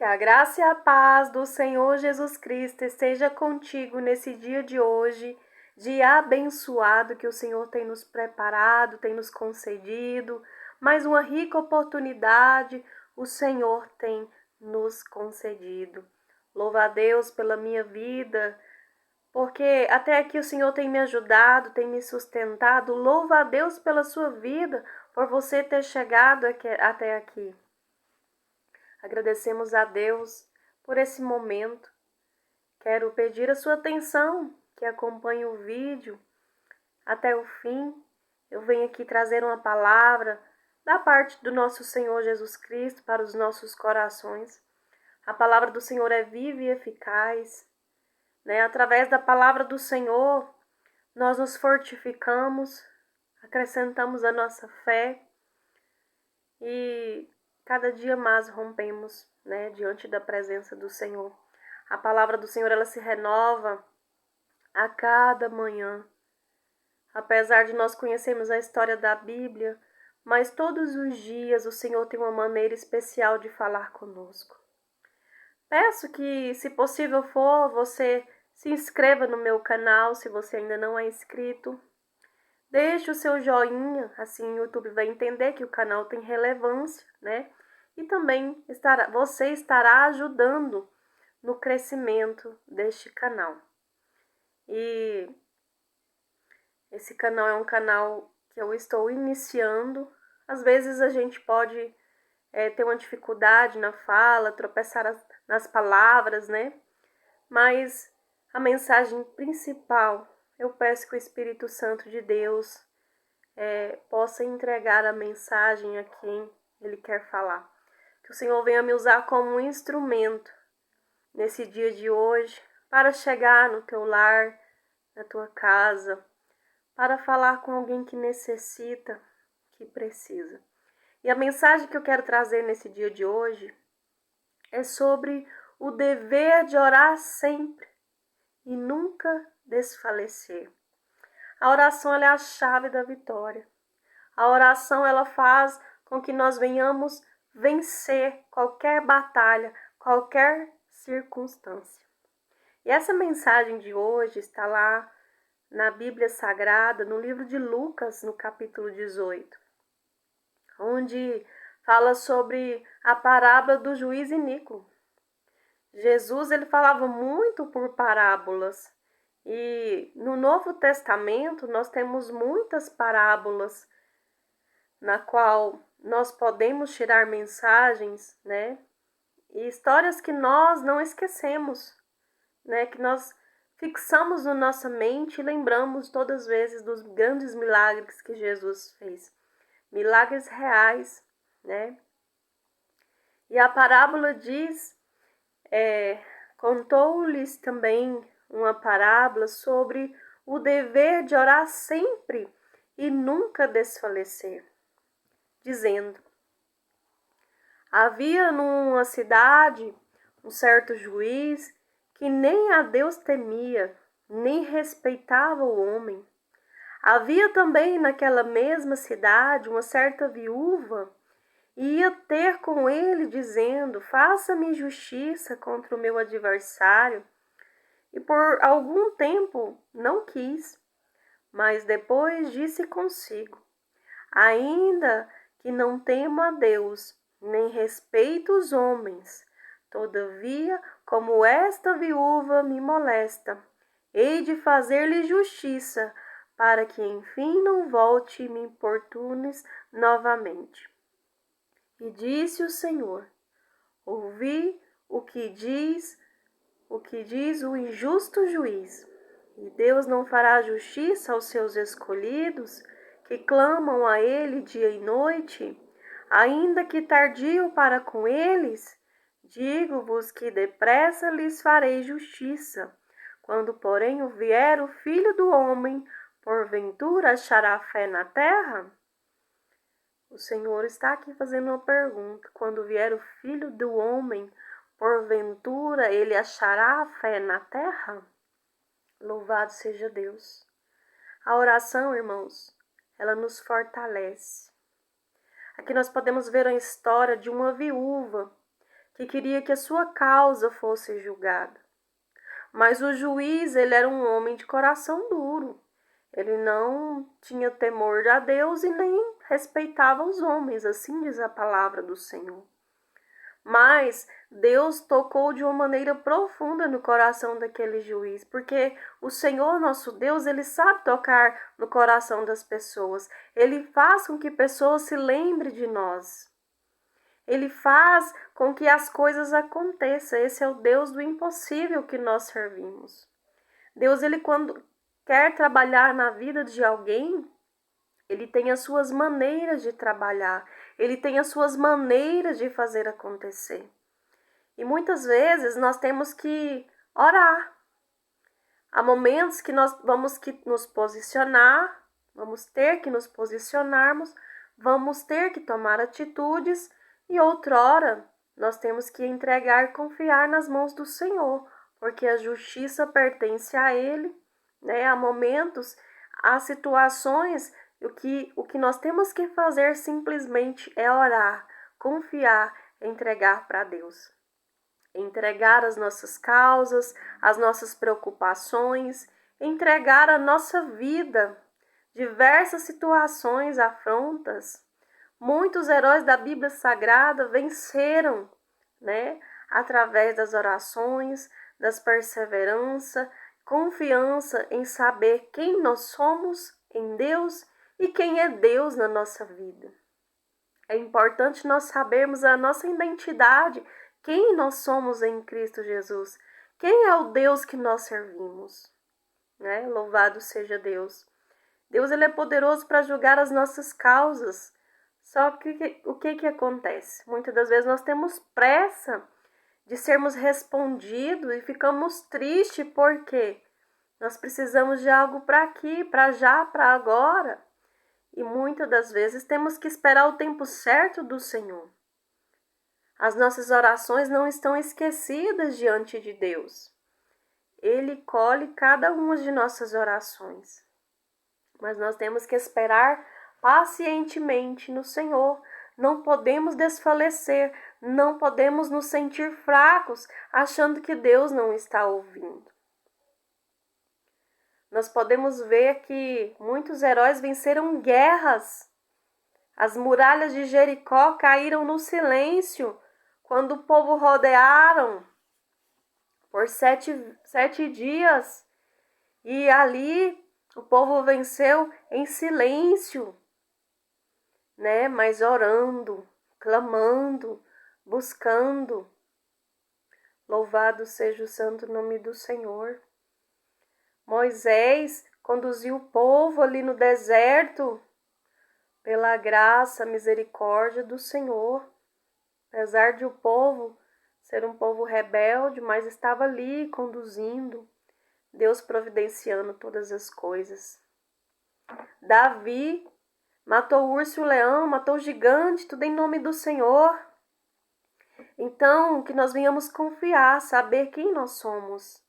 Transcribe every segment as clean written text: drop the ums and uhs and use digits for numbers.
Que a graça e a paz do Senhor Jesus Cristo esteja contigo nesse dia de hoje, dia abençoado que o Senhor tem nos preparado, tem nos concedido, mais uma rica oportunidade o Senhor tem nos concedido. Louva a Deus pela minha vida, porque até aqui o Senhor tem me ajudado, tem me sustentado. Louva a Deus pela sua vida, por você ter chegado até aqui. Agradecemos a Deus por esse momento. Quero pedir a sua atenção, que acompanhe o vídeo até o fim. Eu venho aqui trazer uma palavra da parte do nosso Senhor Jesus Cristo para os nossos corações. A palavra do Senhor é viva e eficaz, né? Através da palavra do Senhor, nós nos fortificamos, acrescentamos a nossa fé e cada dia mais rompemos, né, diante da presença do Senhor. A palavra do Senhor, ela se renova a cada manhã. Apesar de nós conhecermos a história da Bíblia, mas todos os dias o Senhor tem uma maneira especial de falar conosco. Peço que, se possível for, você se inscreva no meu canal, se você ainda não é inscrito. Deixe o seu joinha, assim o YouTube vai entender que o canal tem relevância, né? E também você estará ajudando no crescimento deste canal. E esse canal é um canal que eu estou iniciando. Às vezes a gente pode ter uma dificuldade na fala, tropeçar nas palavras, né? Mas a mensagem principal, eu peço que o Espírito Santo de Deus possa entregar a mensagem a quem Ele quer falar. Que o Senhor venha me usar como um instrumento nesse dia de hoje para chegar no teu lar, na tua casa, para falar com alguém que necessita, que precisa. E a mensagem que eu quero trazer nesse dia de hoje é sobre o dever de orar sempre e nunca desfalecer. A oração ela é a chave da vitória. A oração ela faz com que nós venhamos vencer qualquer batalha, qualquer circunstância. E essa mensagem de hoje está lá na Bíblia Sagrada, no livro de Lucas, no capítulo 18, onde fala sobre a parábola do juiz iníquo. Jesus ele falava muito por parábolas. E no Novo Testamento nós temos muitas parábolas na qual nós podemos tirar mensagens, né? E histórias que nós não esquecemos, né? Que nós fixamos na nossa mente e lembramos todas as vezes dos grandes milagres que Jesus fez. Milagres reais, né? E a parábola diz, contou-lhes também uma parábola sobre o dever de orar sempre e nunca desfalecer, dizendo: havia numa cidade um certo juiz que nem a Deus temia, nem respeitava o homem. Havia também naquela mesma cidade uma certa viúva, e ia ter com ele, dizendo: faça-me justiça contra o meu adversário. E por algum tempo não quis, mas depois disse consigo: ainda que não temo a Deus, nem respeito os homens, todavia, como esta viúva me molesta, hei de fazer-lhe justiça, para que enfim não volte e me importunes novamente. E disse o Senhor: ouvi o que diz o injusto juiz. E Deus não fará justiça aos seus escolhidos, que clamam a Ele dia e noite, ainda que tardio para com eles? Digo-vos que depressa lhes farei justiça. Quando, porém, vier o Filho do Homem, porventura achará fé na terra? O Senhor está aqui fazendo uma pergunta. Quando vier o Filho do Homem, porventura ele achará fé na terra? Louvado seja Deus. A oração, irmãos, ela nos fortalece. Aqui nós podemos ver a história de uma viúva que queria que a sua causa fosse julgada. Mas o juiz, ele era um homem de coração duro. Ele não tinha temor a Deus e nem respeitava os homens, assim diz a palavra do Senhor. Mas Deus tocou de uma maneira profunda no coração daquele juiz, porque o Senhor, nosso Deus, ele sabe tocar no coração das pessoas. Ele faz com que pessoas se lembrem de nós. Ele faz com que as coisas aconteçam. Esse é o Deus do impossível que nós servimos. Deus, ele quando quer trabalhar na vida de alguém, ele tem as suas maneiras de trabalhar. Ele tem as suas maneiras de fazer acontecer. E muitas vezes nós temos que orar. Há momentos que nós vamos nos posicionar, vamos ter que nos posicionarmos, vamos ter que tomar atitudes e outrora nós temos que entregar e confiar nas mãos do Senhor, porque a justiça pertence a Ele, né? Há momentos, há situações, o que nós temos que fazer simplesmente é orar, confiar, entregar para Deus. Entregar as nossas causas, as nossas preocupações, entregar a nossa vida, diversas situações, afrontas. Muitos heróis da Bíblia Sagrada venceram, né? Através das orações, das perseverança, confiança em saber quem nós somos em Deus e quem é Deus na nossa vida. É importante nós sabermos a nossa identidade, quem nós somos em Cristo Jesus, quem é o Deus que nós servimos, né? Louvado seja Deus. Deus, ele é poderoso para julgar as nossas causas. Só que o que acontece? Muitas das vezes nós temos pressa de sermos respondidos e ficamos tristes porque nós precisamos de algo para aqui, para já, para agora. E muitas das vezes temos que esperar o tempo certo do Senhor. As nossas orações não estão esquecidas diante de Deus. Ele colhe cada uma de nossas orações. Mas nós temos que esperar pacientemente no Senhor. Não podemos desfalecer, não podemos nos sentir fracos, achando que Deus não está ouvindo. Nós podemos ver que muitos heróis venceram guerras. As muralhas de Jericó caíram no silêncio quando o povo rodearam por sete dias. E ali o povo venceu em silêncio, né? Mas orando, clamando, buscando. Louvado seja o santo nome do Senhor. Moisés conduziu o povo ali no deserto pela graça, misericórdia do Senhor. Apesar de o povo ser um povo rebelde, mas estava ali conduzindo, Deus providenciando todas as coisas. Davi matou o urso e o leão, matou o gigante, tudo em nome do Senhor. Então, que nós venhamos confiar, saber quem nós somos,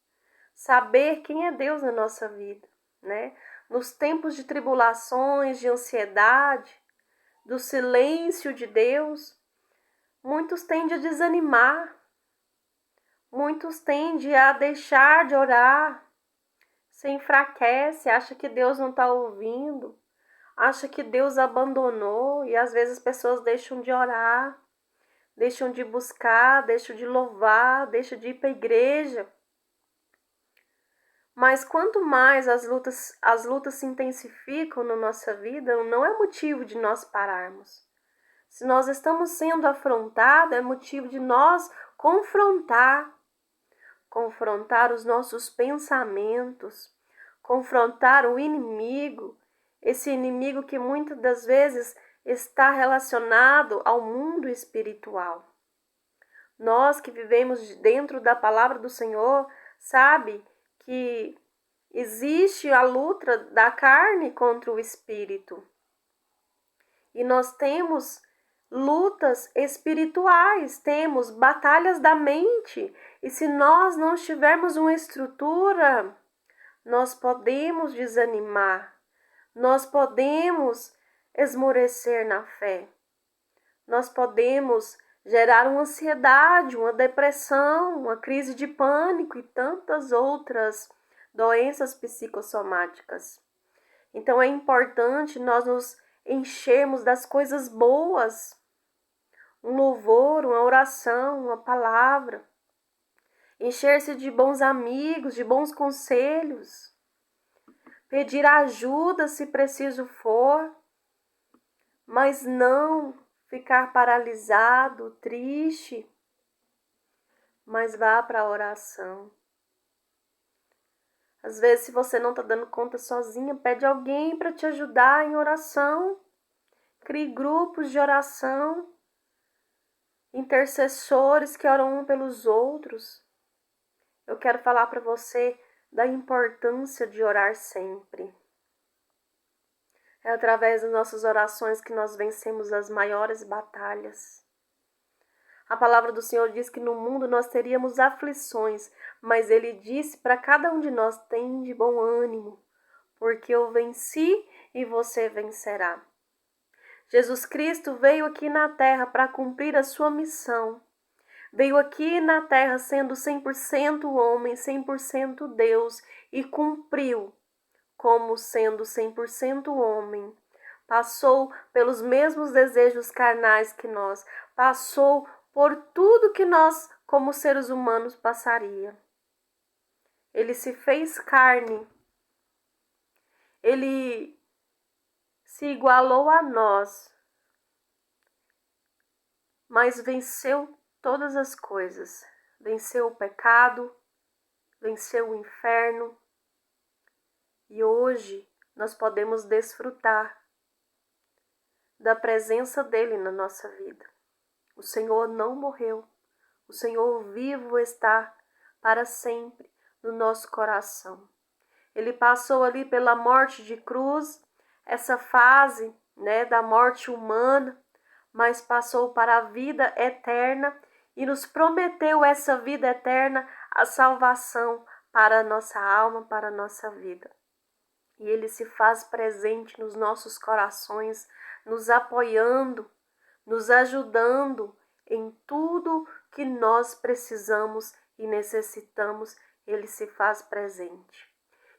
saber quem é Deus na nossa vida, né? Nos tempos de tribulações, de ansiedade, do silêncio de Deus, muitos tendem a desanimar, muitos tendem a deixar de orar, se enfraquece, acha que Deus não está ouvindo, acha que Deus abandonou e às vezes as pessoas deixam de orar, deixam de buscar, deixam de louvar, deixam de ir para a igreja. Mas quanto mais as lutas se intensificam na nossa vida, não é motivo de nós pararmos. Se nós estamos sendo afrontados, é motivo de nós confrontar os nossos pensamentos, confrontar o inimigo, esse inimigo que muitas das vezes está relacionado ao mundo espiritual. Nós que vivemos dentro da palavra do Senhor, sabe que existe a luta da carne contra o espírito. E nós temos lutas espirituais, temos batalhas da mente. E se nós não tivermos uma estrutura, nós podemos desanimar, nós podemos esmorecer na fé, nós podemos geraram ansiedade, uma depressão, uma crise de pânico e tantas outras doenças psicossomáticas. Então é importante nós nos enchermos das coisas boas, um louvor, uma oração, uma palavra, encher-se de bons amigos, de bons conselhos, pedir ajuda se preciso for, mas não ficar paralisado, triste, mas vá para a oração. Às vezes, se você não está dando conta sozinha, pede alguém para te ajudar em oração. Crie grupos de oração, intercessores que oram um pelos outros. Eu quero falar para você da importância de orar sempre. É através das nossas orações que nós vencemos as maiores batalhas. A palavra do Senhor diz que no mundo nós teríamos aflições, mas Ele disse para cada um de nós: tem de bom ânimo, porque eu venci e você vencerá. Jesus Cristo veio aqui na terra para cumprir a sua missão. Veio aqui na terra sendo 100% homem, 100% Deus e cumpriu como sendo 100% homem. Passou pelos mesmos desejos carnais que nós, passou por tudo que nós, como seres humanos, passaria. Ele se fez carne, ele se igualou a nós, mas venceu todas as coisas. Venceu o pecado, venceu o inferno, e hoje nós podemos desfrutar da presença dele na nossa vida. O Senhor não morreu, o Senhor vivo está para sempre no nosso coração. Ele passou ali pela morte de cruz, essa fase, da morte humana, mas passou para a vida eterna e nos prometeu essa vida eterna, a salvação para a nossa alma, para a nossa vida. E Ele se faz presente nos nossos corações, nos apoiando, nos ajudando em tudo que nós precisamos e necessitamos. Ele se faz presente.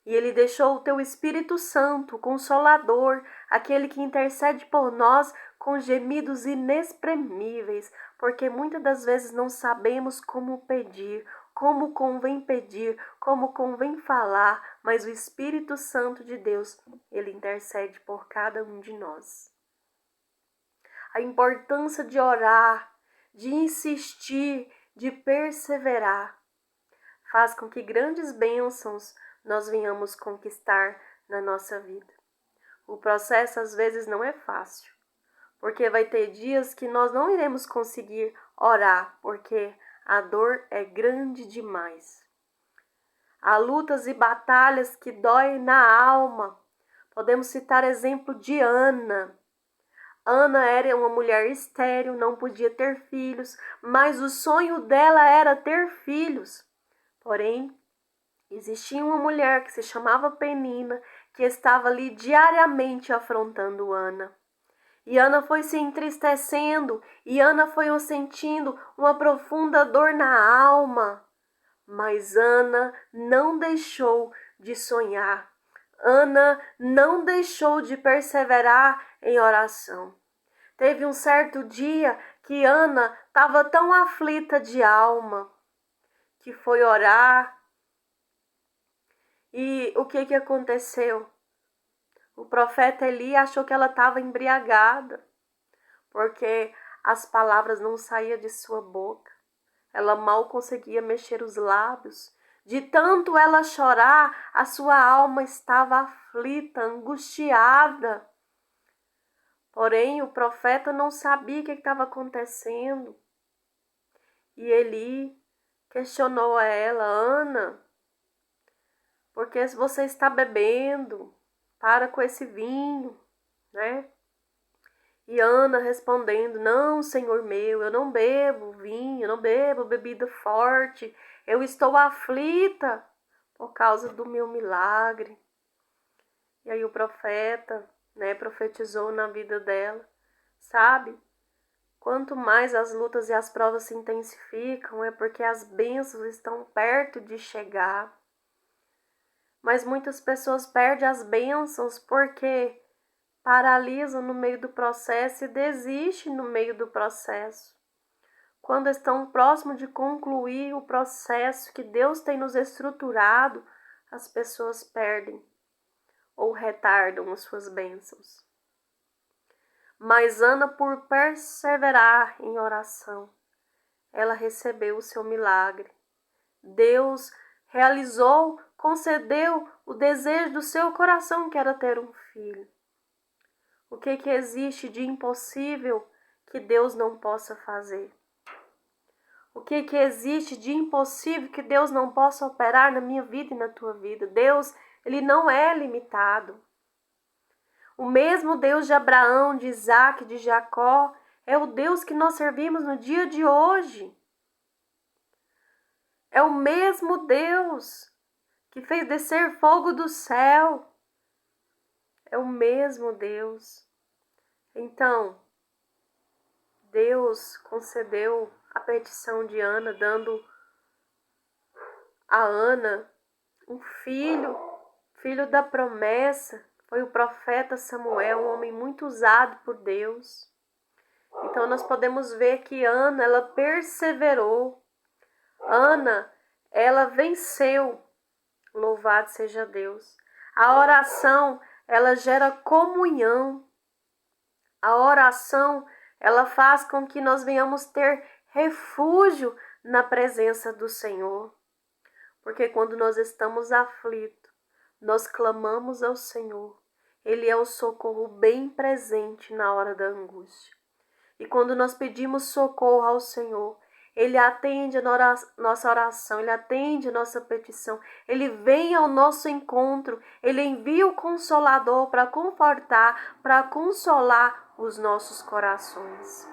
E Ele deixou o Teu Espírito Santo, Consolador, aquele que intercede por nós com gemidos inexprimíveis, porque muitas das vezes não sabemos como pedir, como convém falar, mas o Espírito Santo de Deus, Ele intercede por cada um de nós. A importância de orar, de insistir, de perseverar, faz com que grandes bênçãos nós venhamos conquistar na nossa vida. O processo às vezes não é fácil, porque vai ter dias que nós não iremos conseguir orar, porque a dor é grande demais. Há lutas e batalhas que doem na alma. Podemos citar exemplo de Ana. Ana era uma mulher estéril, não podia ter filhos, mas o sonho dela era ter filhos. Porém, existia uma mulher que se chamava Penina, que estava ali diariamente afrontando Ana. E Ana foi se entristecendo, e Ana foi sentindo uma profunda dor na alma. Mas Ana não deixou de sonhar. Ana não deixou de perseverar em oração. Teve um certo dia que Ana estava tão aflita de alma, que foi orar. E o que aconteceu? O profeta Eli achou que ela estava embriagada, porque as palavras não saíam de sua boca. Ela mal conseguia mexer os lábios. De tanto ela chorar, a sua alma estava aflita, angustiada. Porém, o profeta não sabia o que estava acontecendo. E Eli questionou a ela: Ana, por que você está bebendo? Para com esse vinho, né? E Ana respondendo: não, Senhor meu, eu não bebo vinho, eu não bebo bebida forte, eu estou aflita por causa do meu milagre. E aí o profeta, profetizou na vida dela: sabe, Quanto mais as lutas e as provas se intensificam, é porque as bênçãos estão perto de chegar. Mas muitas pessoas perdem as bênçãos porque paralisam no meio do processo e desistem no meio do processo. Quando estão próximos de concluir o processo que Deus tem nos estruturado, as pessoas perdem ou retardam as suas bênçãos. Mas Ana, por perseverar em oração, ela recebeu o seu milagre. Deus realizou, concedeu o desejo do seu coração, que era ter um filho. O que existe de impossível que Deus não possa fazer? O que existe de impossível que Deus não possa operar na minha vida e na tua vida? Deus, ele não é limitado. O mesmo Deus de Abraão, de Isaac, de Jacó, é o Deus que nós servimos no dia de hoje. É o mesmo Deus que fez descer fogo do céu. É o mesmo Deus. Então, Deus concedeu a petição de Ana, dando a Ana um filho, filho da promessa. Foi o profeta Samuel, um homem muito usado por Deus. Então nós podemos ver que Ana, ela perseverou. Ana, ela venceu. Louvado seja Deus. A oração, ela gera comunhão. A oração, ela faz com que nós venhamos ter refúgio na presença do Senhor. Porque quando nós estamos aflitos, nós clamamos ao Senhor. Ele é o socorro bem presente na hora da angústia. E quando nós pedimos socorro ao Senhor, Ele atende a nossa oração, Ele atende a nossa petição, Ele vem ao nosso encontro, Ele envia o Consolador para confortar, para consolar os nossos corações.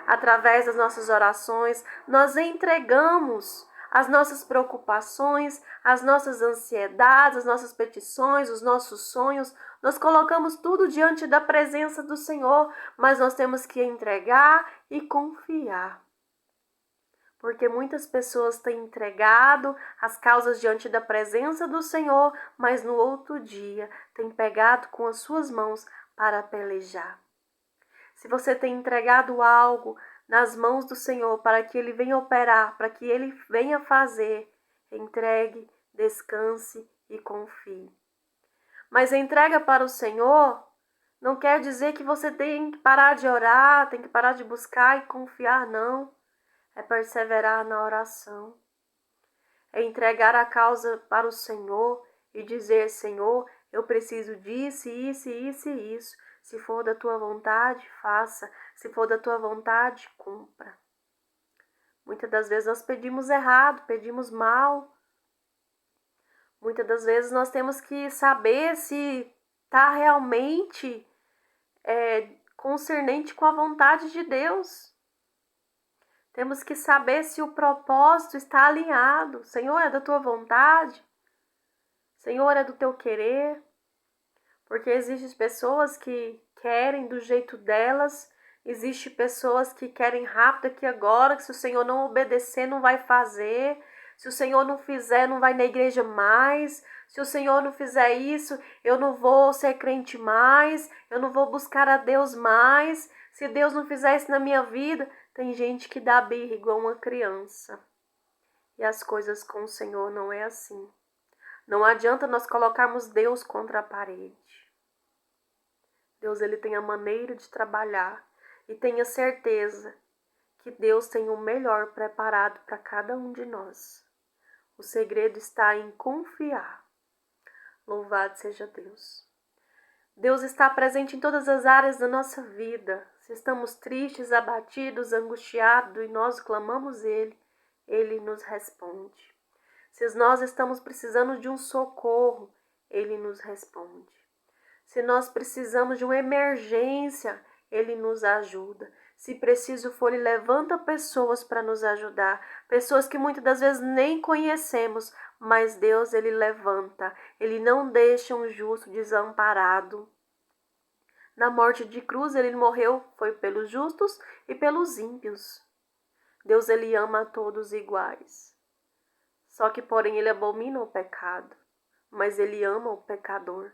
Através das nossas orações, nós entregamos as nossas preocupações, as nossas ansiedades, as nossas petições, os nossos sonhos, nós colocamos tudo diante da presença do Senhor, mas nós temos que entregar e confiar. Porque muitas pessoas têm entregado as causas diante da presença do Senhor, mas no outro dia têm pegado com as suas mãos para pelejar. Se você tem entregado algo nas mãos do Senhor para que Ele venha operar, para que Ele venha fazer, entregue, descanse e confie. Mas a entrega para o Senhor não quer dizer que você tem que parar de orar, tem que parar de buscar e confiar, não. É perseverar na oração. É entregar a causa para o Senhor e dizer, Senhor, eu preciso disso, isso, isso e isso. Se for da tua vontade, faça. Se for da tua vontade, cumpra. Muitas das vezes nós pedimos errado, pedimos mal. Muitas das vezes nós temos que saber se está realmente concernente com a vontade de Deus. Temos que saber se o propósito está alinhado. Senhor, é da tua vontade? Senhor, é do teu querer? Porque existem pessoas que querem do jeito delas, existem pessoas que querem rápido aqui agora, que se o Senhor não obedecer, não vai fazer. Se o Senhor não fizer, não vai na igreja mais. Se o Senhor não fizer isso, eu não vou ser crente mais. Eu não vou buscar a Deus mais. Se Deus não fizer isso na minha vida, tem gente que dá birra igual uma criança. E as coisas com o Senhor não é assim. Não adianta nós colocarmos Deus contra a parede. Deus, ele tem a maneira de trabalhar. E tenha certeza que Deus tem o melhor preparado para cada um de nós. O segredo está em confiar. Louvado seja Deus. Deus está presente em todas as áreas da nossa vida. Se estamos tristes, abatidos, angustiados e nós clamamos Ele nos responde. Se nós estamos precisando de um socorro, Ele nos responde. Se nós precisamos de uma emergência, Ele nos ajuda. Se preciso for, Ele levanta pessoas para nos ajudar. Pessoas que muitas das vezes nem conhecemos, mas Deus, Ele levanta. Ele não deixa um justo desamparado. Na morte de cruz, ele morreu, foi pelos justos e pelos ímpios. Deus, ele ama a todos iguais. Só que, porém, ele abomina o pecado, mas ele ama o pecador.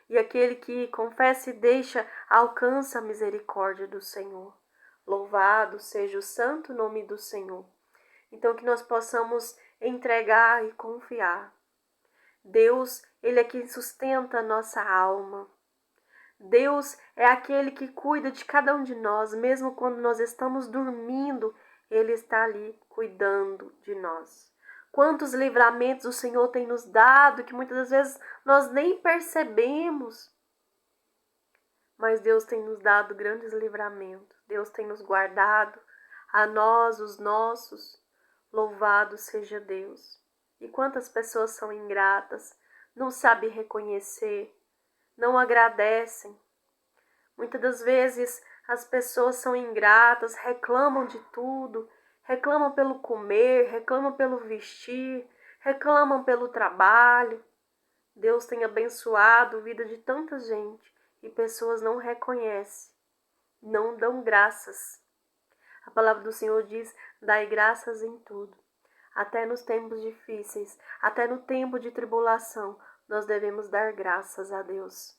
E aquele que confessa e deixa, alcança a misericórdia do Senhor. Louvado seja o santo nome do Senhor. Então, que nós possamos entregar e confiar. Deus, ele é quem sustenta a nossa alma. Deus é aquele que cuida de cada um de nós, mesmo quando nós estamos dormindo, ele está ali cuidando de nós. Quantos livramentos o Senhor tem nos dado, que muitas das vezes nós nem percebemos. Mas Deus tem nos dado grandes livramentos. Deus tem nos guardado, a nós, os nossos. Louvado seja Deus. E quantas pessoas são ingratas, não sabem reconhecer, não agradecem. Muitas das vezes as pessoas são ingratas, reclamam de tudo, reclamam pelo comer, reclamam pelo vestir, reclamam pelo trabalho. Deus tem abençoado a vida de tanta gente e pessoas não reconhecem, não dão graças. A palavra do Senhor diz: dai graças em tudo. Até nos tempos difíceis, até no tempo de tribulação, nós devemos dar graças a Deus.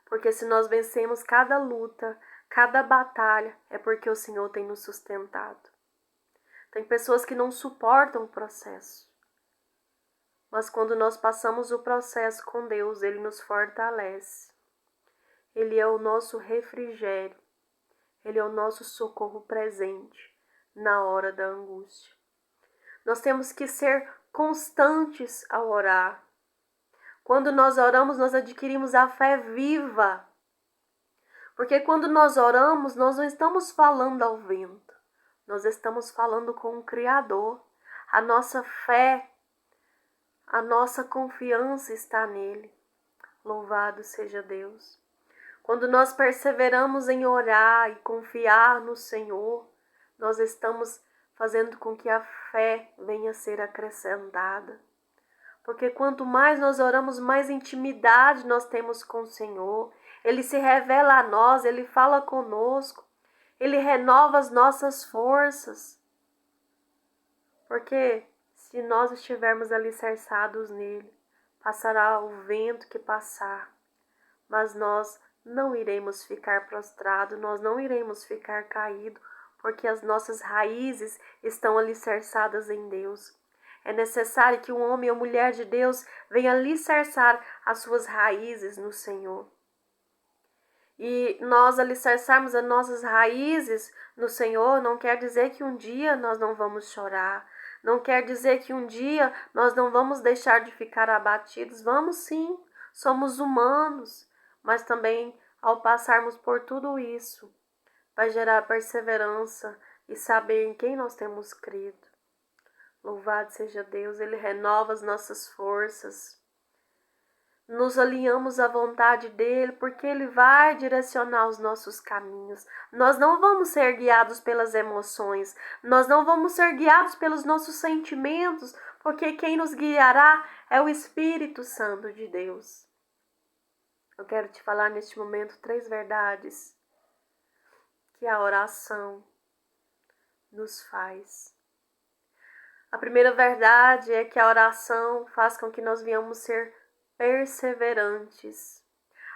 Porque se nós vencemos cada luta, cada batalha, é porque o Senhor tem nos sustentado. Tem pessoas que não suportam o processo. Mas quando nós passamos o processo com Deus, Ele nos fortalece. Ele é o nosso refrigério. Ele é o nosso socorro presente na hora da angústia. Nós temos que ser constantes ao orar. Quando nós oramos, nós adquirimos a fé viva. Porque quando nós oramos, nós não estamos falando ao vento. Nós estamos falando com o Criador. A nossa fé, a nossa confiança está nele. Louvado seja Deus. Quando nós perseveramos em orar e confiar no Senhor, nós estamos fazendo com que a fé venha a ser acrescentada. Porque quanto mais nós oramos, mais intimidade nós temos com o Senhor. Ele se revela a nós, Ele fala conosco, Ele renova as nossas forças. Porque se nós estivermos alicerçados nele, passará o vento que passar, mas nós não iremos ficar prostrados, nós não iremos ficar caídos, porque as nossas raízes estão alicerçadas em Deus. É necessário que um homem ou mulher de Deus venha alicerçar as suas raízes no Senhor. E nós alicerçarmos as nossas raízes no Senhor não quer dizer que um dia nós não vamos chorar, não quer dizer que um dia nós não vamos deixar de ficar abatidos. Vamos sim, somos humanos, mas também ao passarmos por tudo isso, vai gerar perseverança e saber em quem nós temos crido. Louvado seja Deus, Ele renova as nossas forças. Nos alinhamos à vontade dEle, porque Ele vai direcionar os nossos caminhos. Nós não vamos ser guiados pelas emoções, nós não vamos ser guiados pelos nossos sentimentos, porque quem nos guiará é o Espírito Santo de Deus. Eu quero te falar neste momento 3 verdades que a oração nos faz. A primeira verdade é que a oração faz com que nós venhamos ser perseverantes.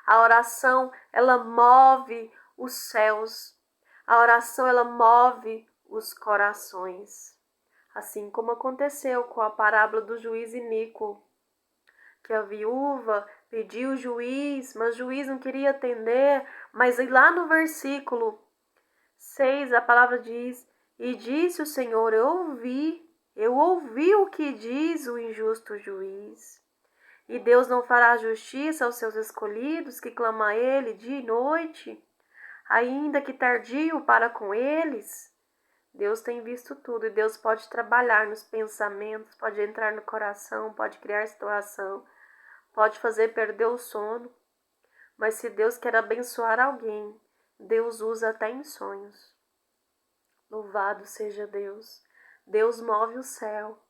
A oração, ela move os céus. A oração, ela move os corações. Assim como aconteceu com a parábola do juiz iníquo, que a viúva pediu o juiz, mas o juiz não queria atender. Mas lá no versículo 6, a palavra diz: e disse o Senhor, eu ouvi o que diz o injusto juiz. E Deus não fará justiça aos seus escolhidos, que clamam a Ele dia e noite, ainda que tardio para com eles? Deus tem visto tudo e Deus pode trabalhar nos pensamentos, pode entrar no coração, pode criar situação, pode fazer perder o sono. Mas se Deus quer abençoar alguém, Deus usa até em sonhos. Louvado seja Deus. Deus move o céu.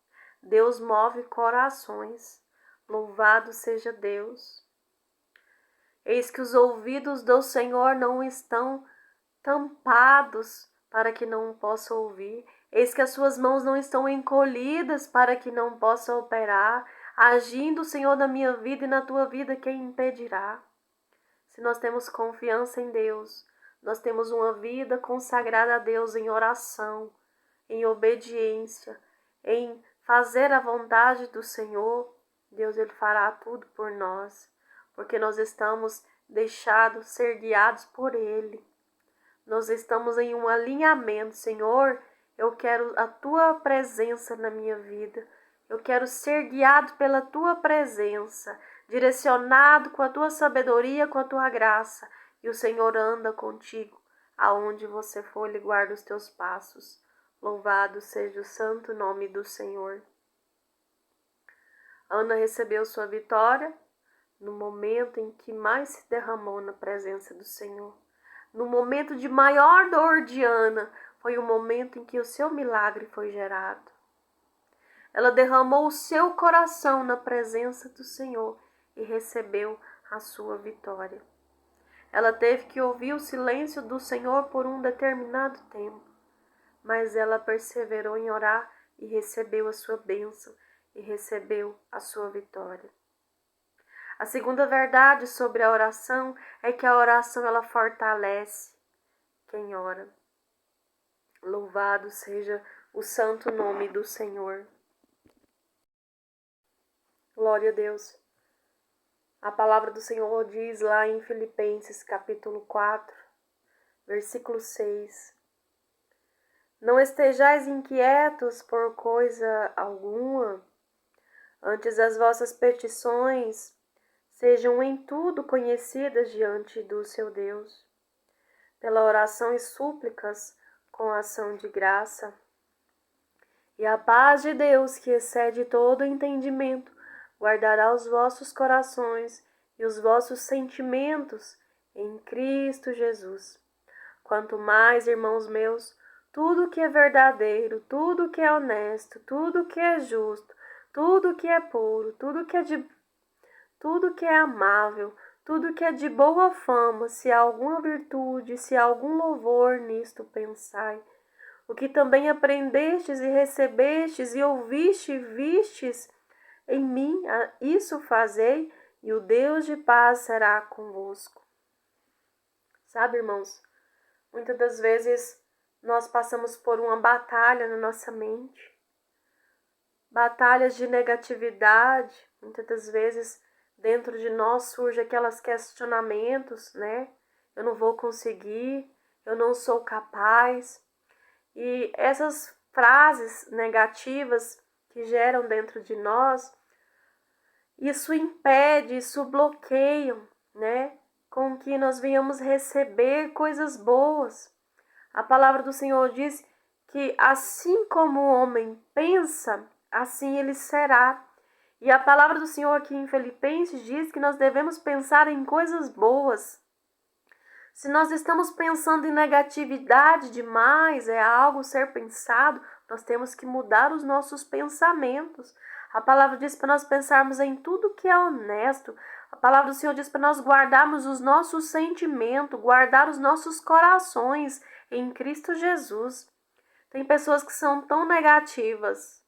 Deus move corações. Louvado seja Deus. Eis que os ouvidos do Senhor não estão tampados para que não possa ouvir. Eis que as suas mãos não estão encolhidas para que não possa operar. Agindo o Senhor na minha vida e na tua vida, quem impedirá? Se nós temos confiança em Deus, nós temos uma vida consagrada a Deus em oração, em obediência, em fazer a vontade do Senhor, Deus ele fará tudo por nós, porque nós estamos deixados ser guiados por Ele. Nós estamos em um alinhamento, Senhor, eu quero a Tua presença na minha vida. Eu quero ser guiado pela Tua presença, direcionado com a Tua sabedoria, com a Tua graça. E o Senhor anda contigo, aonde você for, Ele guarda os teus passos. Louvado seja o santo nome do Senhor. Ana recebeu sua vitória no momento em que mais se derramou na presença do Senhor. No momento de maior dor de Ana, foi o momento em que o seu milagre foi gerado. Ela derramou o seu coração na presença do Senhor e recebeu a sua vitória. Ela teve que ouvir o silêncio do Senhor por um determinado tempo, mas ela perseverou em orar e recebeu a sua bênção e recebeu a sua vitória. A segunda verdade sobre a oração é que a oração ela fortalece quem ora. Louvado seja o santo nome do Senhor. Glória a Deus. A palavra do Senhor diz lá em Filipenses capítulo 4, versículo 6. Não estejais inquietos por coisa alguma, antes as vossas petições sejam em tudo conhecidas diante do seu Deus, pela oração e súplicas com ação de graça. E a paz de Deus, que excede todo entendimento, guardará os vossos corações e os vossos sentimentos em Cristo Jesus. Quanto mais, irmãos meus, tudo que é verdadeiro, tudo que é honesto, tudo que é justo, tudo que é puro, tudo que é amável, tudo que é de boa fama, se há alguma virtude, se há algum louvor, nisto pensai. O que também aprendestes e recebestes e ouviste e vistes em mim, isso fazei, e o Deus de paz será convosco. Sabe, irmãos, muitas das vezes nós passamos por uma batalha na nossa mente, batalhas de negatividade, muitas das vezes dentro de nós surgem aqueles questionamentos, né? Eu não vou conseguir, eu não sou capaz. E essas frases negativas que geram dentro de nós, isso impede, isso bloqueia, né? Com que nós venhamos receber coisas boas. A palavra do Senhor diz que assim como o homem pensa, assim ele será. E a palavra do Senhor aqui em Filipenses diz que nós devemos pensar em coisas boas. Se nós estamos pensando em negatividade demais, é algo ser pensado, nós temos que mudar os nossos pensamentos. A palavra diz para nós pensarmos em tudo que é honesto. A palavra do Senhor diz para nós guardarmos os nossos sentimentos, guardar os nossos corações em Cristo Jesus. Tem pessoas que são tão negativas.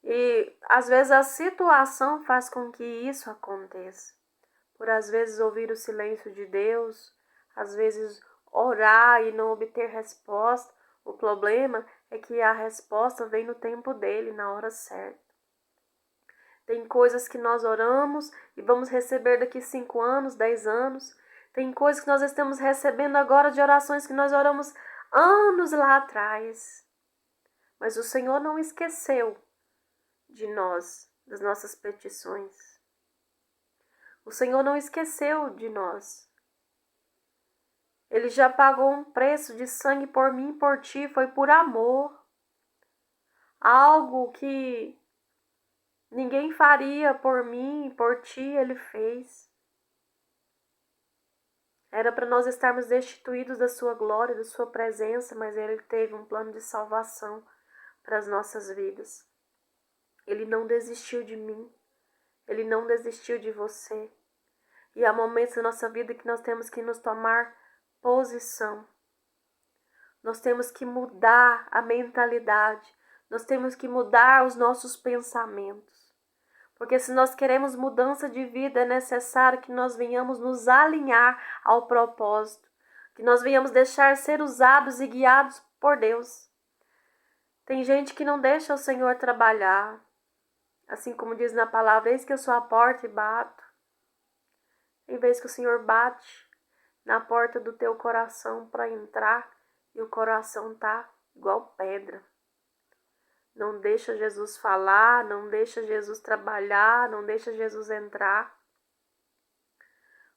E às vezes a situação faz com que isso aconteça. Por às vezes ouvir o silêncio de Deus, às vezes orar e não obter resposta. O problema é que a resposta vem no tempo dele, na hora certa. Tem coisas que nós oramos e vamos receber daqui 5 anos, 10 anos. Tem coisas que nós estamos recebendo agora de orações que nós oramos anos lá atrás. Mas o Senhor não esqueceu de nós, das nossas petições. O Senhor não esqueceu de nós. Ele já pagou um preço de sangue por mim e por ti, foi por amor. Algo que ninguém faria por mim e por ti, Ele fez. Era para nós estarmos destituídos da sua glória, da sua presença, mas Ele teve um plano de salvação para as nossas vidas. Ele não desistiu de mim. Ele não desistiu de você. E há momentos na nossa vida que nós temos que nos tomar posição. Nós temos que mudar a mentalidade. Nós temos que mudar os nossos pensamentos. Porque se nós queremos mudança de vida, é necessário que nós venhamos nos alinhar ao propósito. Que nós venhamos deixar ser usados e guiados por Deus. Tem gente que não deixa o Senhor trabalhar. Assim como diz na palavra, eis que eu sou a porta e bato. Em vez que o Senhor bate na porta do teu coração para entrar e o coração tá igual pedra. Não deixa Jesus falar, não deixa Jesus trabalhar, não deixa Jesus entrar.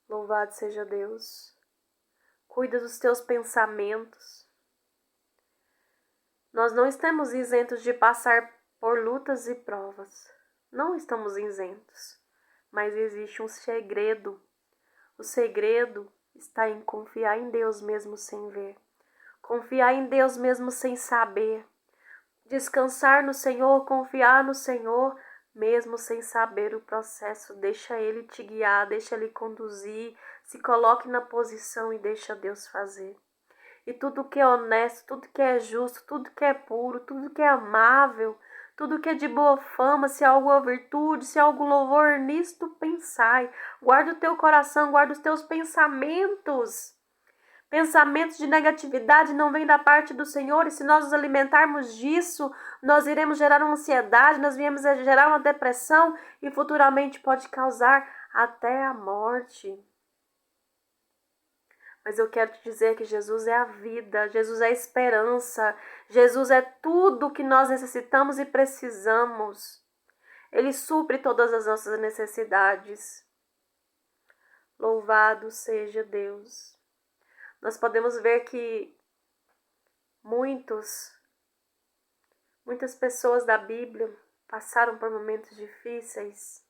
Louvado seja Deus. Cuida dos teus pensamentos. Nós não estamos isentos de passar por lutas e provas. Não estamos isentos. Mas existe um segredo. O segredo está em confiar em Deus mesmo sem ver. Confiar em Deus mesmo sem saber. Descansar no Senhor, confiar no Senhor, mesmo sem saber o processo. Deixa Ele te guiar, deixa Ele conduzir. Se coloque na posição e deixa Deus fazer. E tudo que é honesto, tudo que é justo, tudo que é puro, tudo que é amável, tudo que é de boa fama, se há alguma virtude, se há algum louvor, nisto pensai. Guarda o teu coração, guarda os teus pensamentos. Pensamentos de negatividade não vêm da parte do Senhor, e se nós nos alimentarmos disso, nós iremos gerar uma ansiedade, nós viemos a gerar uma depressão e futuramente pode causar até a morte. Mas eu quero te dizer que Jesus é a vida, Jesus é a esperança, Jesus é tudo que nós necessitamos e precisamos. Ele supre todas as nossas necessidades. Louvado seja Deus. Nós podemos ver que muitas pessoas da Bíblia passaram por momentos difíceis.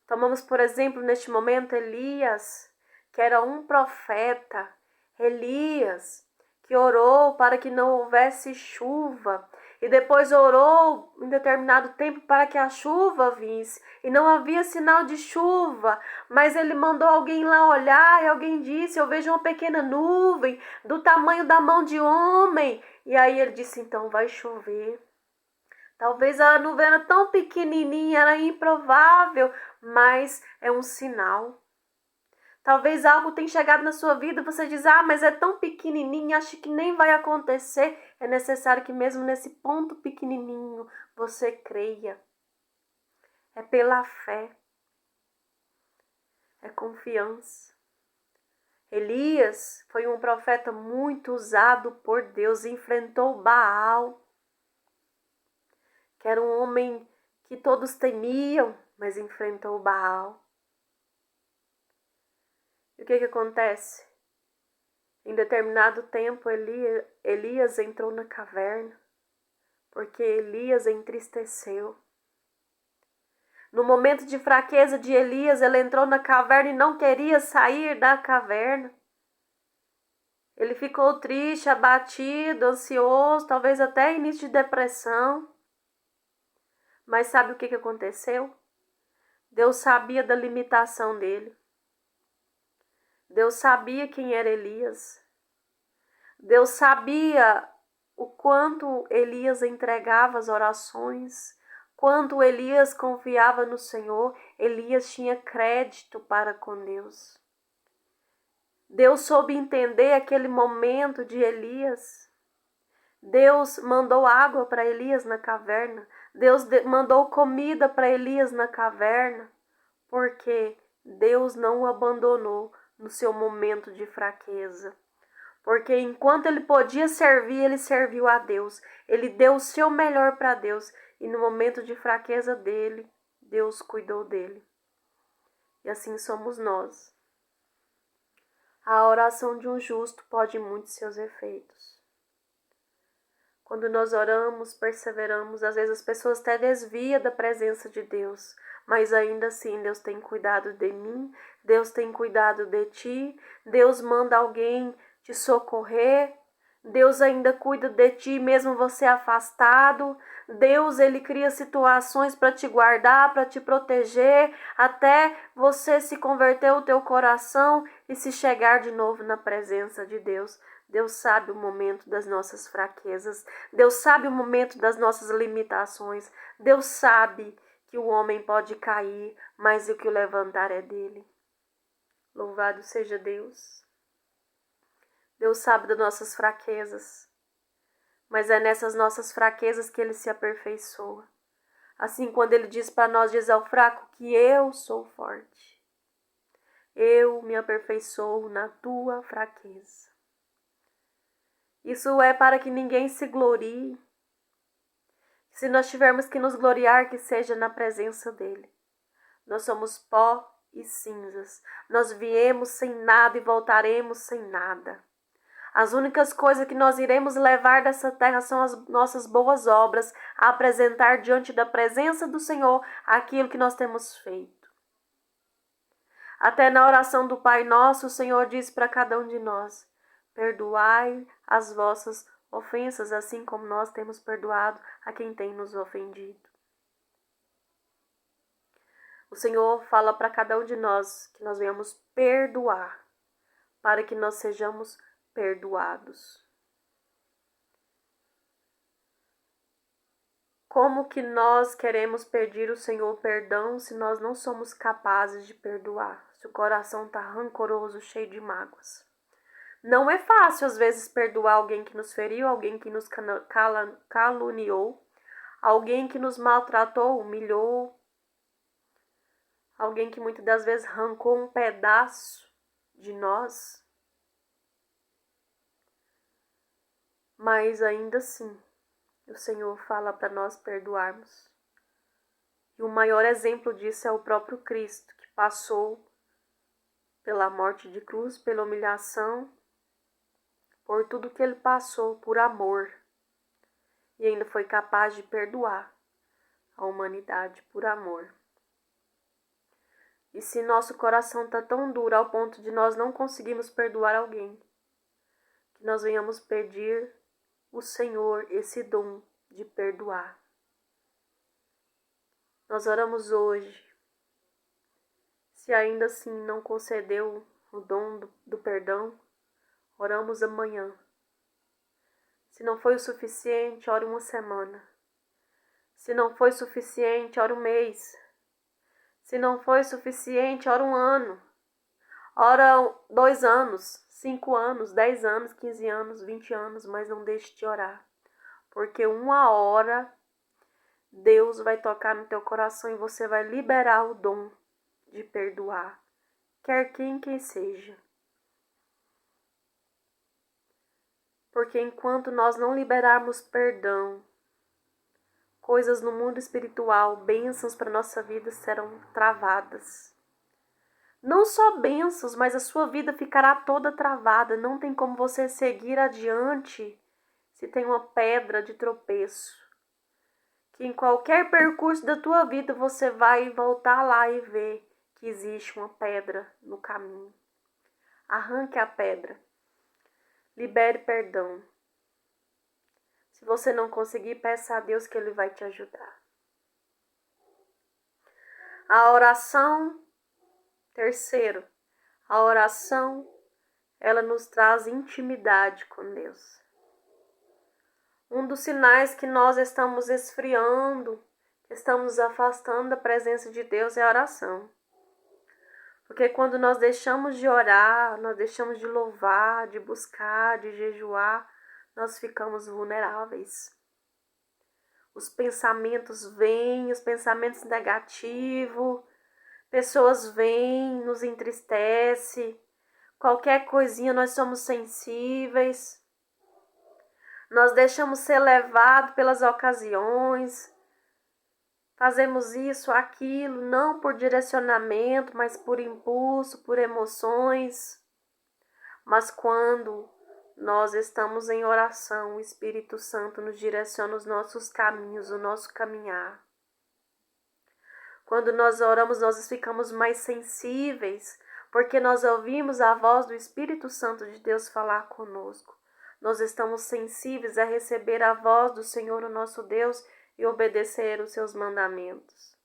Tomamos, por exemplo, neste momento, Elias, que era um profeta. Elias, que orou para que não houvesse chuva. E depois orou em determinado tempo para que a chuva visse. E não havia sinal de chuva. Mas ele mandou alguém lá olhar e alguém disse, eu vejo uma pequena nuvem do tamanho da mão de homem. E aí ele disse, então vai chover. Talvez a nuvem era tão pequenininha, era improvável, mas é um sinal. Talvez algo tenha chegado na sua vida e você diz, mas é tão pequenininho, acho que nem vai acontecer. É necessário que mesmo nesse ponto pequenininho você creia. É pela fé. É confiança. Elias foi um profeta muito usado por Deus, enfrentou Baal, que era um homem que todos temiam, mas enfrentou Baal. E o que acontece? Em determinado tempo, Elias entrou na caverna, porque Elias entristeceu. No momento de fraqueza de Elias, ele entrou na caverna e não queria sair da caverna. Ele ficou triste, abatido, ansioso, talvez até início de depressão. Mas sabe o que aconteceu? Deus sabia da limitação dele. Deus sabia quem era Elias. Deus sabia o quanto Elias entregava as orações, quanto Elias confiava no Senhor. Elias tinha crédito para com Deus. Deus soube entender aquele momento de Elias. Deus mandou água para Elias na caverna. Deus mandou comida para Elias na caverna, porque Deus não o abandonou no seu momento de fraqueza. Porque enquanto ele podia servir, ele serviu a Deus. Ele deu o seu melhor para Deus. E no momento de fraqueza dele, Deus cuidou dele. E assim somos nós. A oração de um justo pode muitos seus efeitos. Quando nós oramos, perseveramos, às vezes as pessoas até desviam da presença de Deus. Mas ainda assim, Deus tem cuidado de mim, Deus tem cuidado de ti, Deus manda alguém te socorrer, Deus ainda cuida de ti, mesmo você afastado. Deus, Ele cria situações para te guardar, para te proteger, até você se converter o teu coração e se chegar de novo na presença de Deus. Deus sabe o momento das nossas fraquezas. Deus sabe o momento das nossas limitações. Deus sabe que o homem pode cair, mas o que o levantar é dele. Louvado seja Deus. Deus sabe das nossas fraquezas, mas é nessas nossas fraquezas que Ele se aperfeiçoa. Assim, quando Ele diz para nós, diz ao fraco que eu sou forte. Eu me aperfeiçoo na tua fraqueza. Isso é para que ninguém se glorie. Se nós tivermos que nos gloriar, que seja na presença dEle. Nós somos pó e cinzas. Nós viemos sem nada e voltaremos sem nada. As únicas coisas que nós iremos levar dessa terra são as nossas boas obras, a apresentar diante da presença do Senhor aquilo que nós temos feito. Até na oração do Pai Nosso, o Senhor diz para cada um de nós: perdoai as vossas ofensas, assim como nós temos perdoado a quem tem nos ofendido. O Senhor fala para cada um de nós que nós venhamos perdoar, para que nós sejamos perdoados. Como que nós queremos pedir ao Senhor perdão se nós não somos capazes de perdoar? Se o coração está rancoroso, cheio de mágoas. Não é fácil, às vezes, perdoar alguém que nos feriu, alguém que nos caluniou, alguém que nos maltratou, humilhou, alguém que muitas das vezes arrancou um pedaço de nós. Mas ainda assim, o Senhor fala para nós perdoarmos. E o maior exemplo disso é o próprio Cristo, que passou pela morte de cruz, pela humilhação, por tudo que Ele passou, por amor. E ainda foi capaz de perdoar a humanidade por amor. E se nosso coração está tão duro ao ponto de nós não conseguirmos perdoar alguém, que nós venhamos pedir ao Senhor esse dom de perdoar. Nós oramos hoje. Se ainda assim não concedeu o dom do perdão, oramos amanhã. Se não foi o suficiente, ore uma semana. Se não foi suficiente, ore um mês. Se não foi suficiente, ore um ano. Ora 2 anos, 5 anos, 10 anos, 15 anos, 20 anos, mas não deixe de orar. Porque uma hora Deus vai tocar no teu coração e você vai liberar o dom de perdoar, quer quem seja. Porque enquanto nós não liberarmos perdão, coisas no mundo espiritual, bênçãos para nossa vida serão travadas. Não só bênçãos, mas a sua vida ficará toda travada. Não tem como você seguir adiante se tem uma pedra de tropeço. Que em qualquer percurso da tua vida você vai voltar lá e ver que existe uma pedra no caminho. Arranque a pedra. Libere perdão. Se você não conseguir, peça a Deus que Ele vai te ajudar. A oração, terceiro, a oração, ela nos traz intimidade com Deus. Um dos sinais que nós estamos esfriando, que estamos nos afastando da presença de Deus é a oração. Porque quando nós deixamos de orar, nós deixamos de louvar, de buscar, de jejuar, nós ficamos vulneráveis. Os pensamentos vêm, os pensamentos negativos, pessoas vêm, nos entristece, qualquer coisinha nós somos sensíveis. Nós deixamos ser levados pelas ocasiões, fazemos isso, aquilo, não por direcionamento, mas por impulso, por emoções. Mas quando nós estamos em oração, o Espírito Santo nos direciona os nossos caminhos, o nosso caminhar. Quando nós oramos, nós ficamos mais sensíveis, porque nós ouvimos a voz do Espírito Santo de Deus falar conosco. nós estamos sensíveis a receber a voz do Senhor, o nosso Deus, e obedecer os seus mandamentos.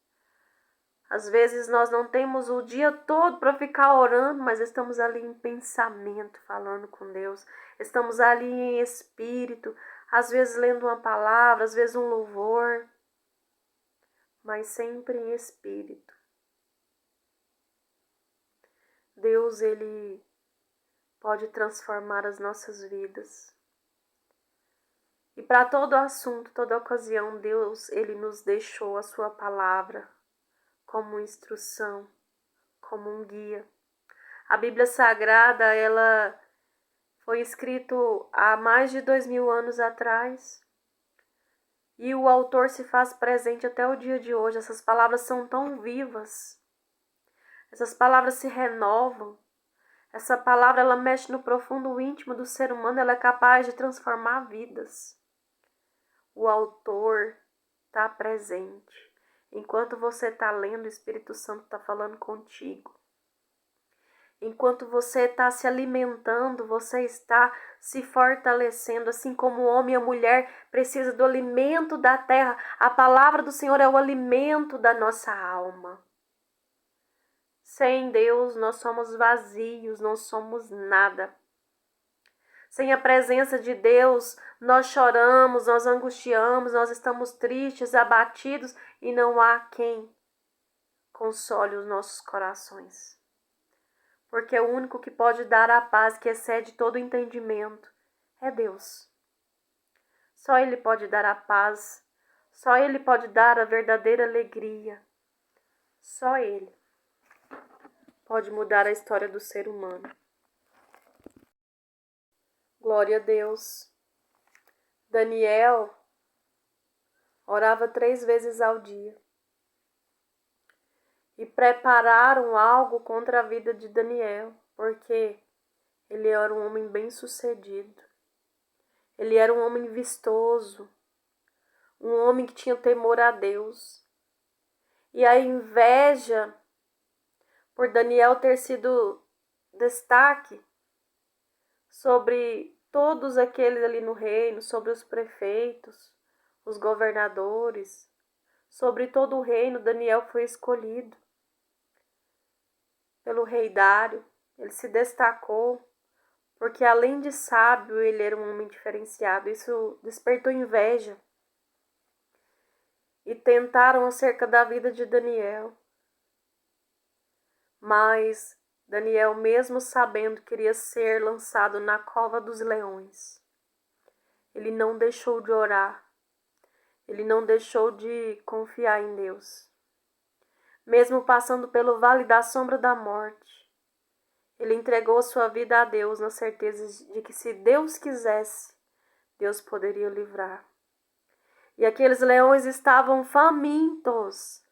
Às vezes nós não temos o dia todo para ficar orando, mas estamos ali em pensamento, falando com Deus. Estamos ali em espírito, às vezes lendo uma palavra, às vezes um louvor, mas sempre em espírito. Deus, Ele pode transformar as nossas vidas. E para todo assunto, toda ocasião, Deus, Ele nos deixou a sua palavra como instrução, como um guia. A Bíblia Sagrada, ela foi escrita há mais de 2000 anos atrás. E o autor se faz presente até o dia de hoje. Essas palavras são tão vivas. Essas palavras se renovam. Essa palavra, ela mexe no profundo íntimo do ser humano. Ela é capaz de transformar vidas. O autor está presente. Enquanto você está lendo, o Espírito Santo está falando contigo. Enquanto você está se alimentando, você está se fortalecendo, assim como o homem e a mulher precisam do alimento da terra. A palavra do Senhor é o alimento da nossa alma. Sem Deus, nós somos vazios, não somos nada. Sem a presença de Deus, nós choramos, nós angustiamos, nós estamos tristes, abatidos e não há quem console os nossos corações. Porque o único que pode dar a paz que excede todo entendimento é Deus. Só Ele pode dar a paz, só Ele pode dar a verdadeira alegria. Só Ele pode mudar a história do ser humano. Glória a Deus. Daniel orava 3 vezes ao dia. E prepararam algo contra a vida de Daniel, porque ele era um homem bem-sucedido. Ele era um homem vistoso, um homem que tinha temor a Deus. E a inveja por Daniel ter sido destaque sobre todos aqueles ali no reino, sobre os prefeitos, os governadores, sobre todo o reino, Daniel foi escolhido pelo rei Dário. Ele se destacou porque, além de sábio, ele era um homem diferenciado. Isso despertou inveja. E tentaram acerca da vida de Daniel. Mas Daniel, mesmo sabendo que iria ser lançado na cova dos leões, ele não deixou de orar. Ele não deixou de confiar em Deus. Mesmo passando pelo vale da sombra da morte, ele entregou sua vida a Deus na certeza de que, se Deus quisesse, Deus poderia livrar. E aqueles leões estavam famintos.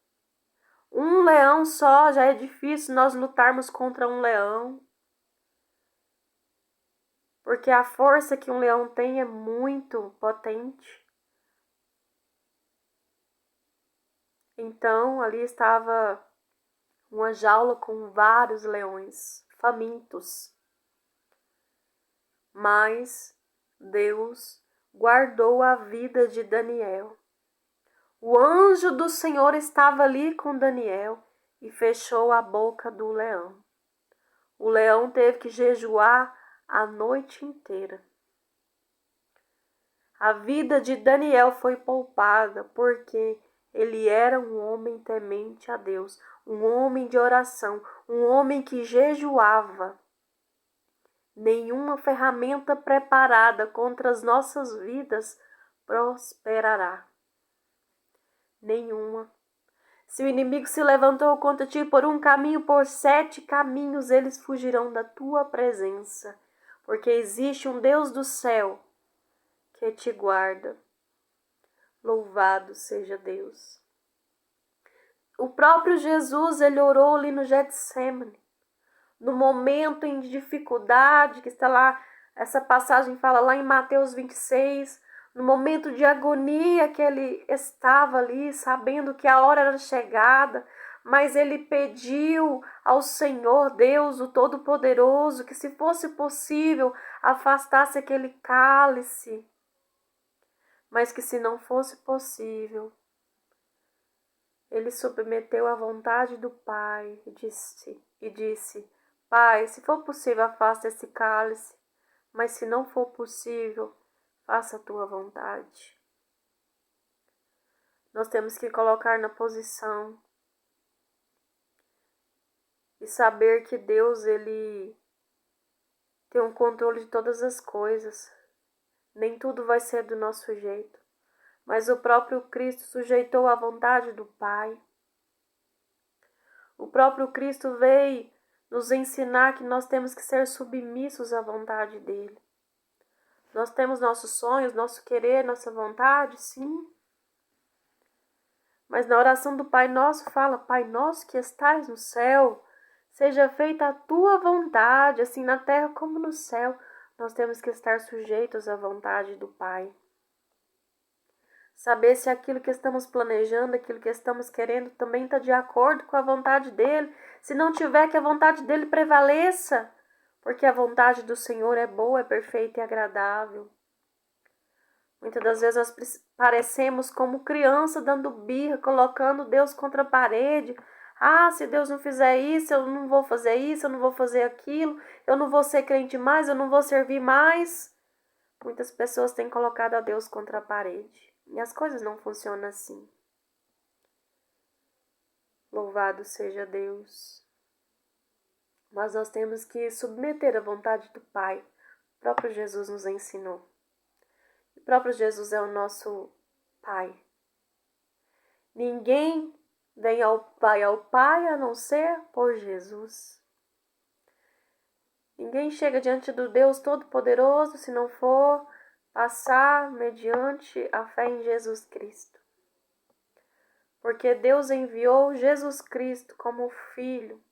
Um leão só, já é difícil nós lutarmos contra um leão. Porque a força que um leão tem é muito potente. Então, ali estava uma jaula com vários leões famintos. Mas Deus guardou a vida de Daniel. O anjo do Senhor estava ali com Daniel e fechou a boca do leão. O leão teve que jejuar a noite inteira. A vida de Daniel foi poupada porque ele era um homem temente a Deus, um homem de oração, um homem que jejuava. Nenhuma ferramenta preparada contra as nossas vidas prosperará. Nenhuma. Se o inimigo se levantou contra ti por um caminho, por 7 caminhos eles fugirão da tua presença. Porque existe um Deus do céu que te guarda. Louvado seja Deus. O próprio Jesus, ele orou ali no Getsemane. No momento em dificuldade, que está lá, essa passagem fala lá em Mateus 26, no momento de agonia que ele estava ali, sabendo que a hora era chegada, mas ele pediu ao Senhor Deus, o Todo-Poderoso, que, se fosse possível, afastasse aquele cálice, mas que se não fosse possível, ele submeteu à vontade do Pai e disse: Pai, se for possível, afasta esse cálice, mas se não for possível, faça a tua vontade. Nós temos que colocar na posição e saber que Deus, ele tem um controle de todas as coisas. Nem tudo vai ser do nosso jeito, mas o próprio Cristo sujeitou à vontade do Pai. O próprio Cristo veio nos ensinar que nós temos que ser submissos à vontade dele. Nós temos nossos sonhos, nosso querer, nossa vontade, sim. Mas na oração do Pai Nosso fala: Pai Nosso que estais no céu, seja feita a tua vontade, assim na terra como no céu. Nós temos que estar sujeitos à vontade do Pai. Saber se aquilo que estamos planejando, aquilo que estamos querendo, também está de acordo com a vontade dele. Se não tiver, que a vontade dele prevaleça. Porque a vontade do Senhor é boa, é perfeita e agradável. Muitas das vezes nós parecemos como criança dando birra, colocando Deus contra a parede. Ah, se Deus não fizer isso, eu não vou fazer isso, eu não vou fazer aquilo, eu não vou ser crente mais, eu não vou servir mais. Muitas pessoas têm colocado a Deus contra a parede. E as coisas não funcionam assim. Louvado seja Deus. Mas nós temos que submeter a vontade do Pai. O próprio Jesus nos ensinou. O próprio Jesus é o nosso Pai. Ninguém vem ao Pai a não ser por Jesus. Ninguém chega diante do Deus Todo-Poderoso se não for passar mediante a fé em Jesus Cristo. Porque Deus enviou Jesus Cristo como Filho.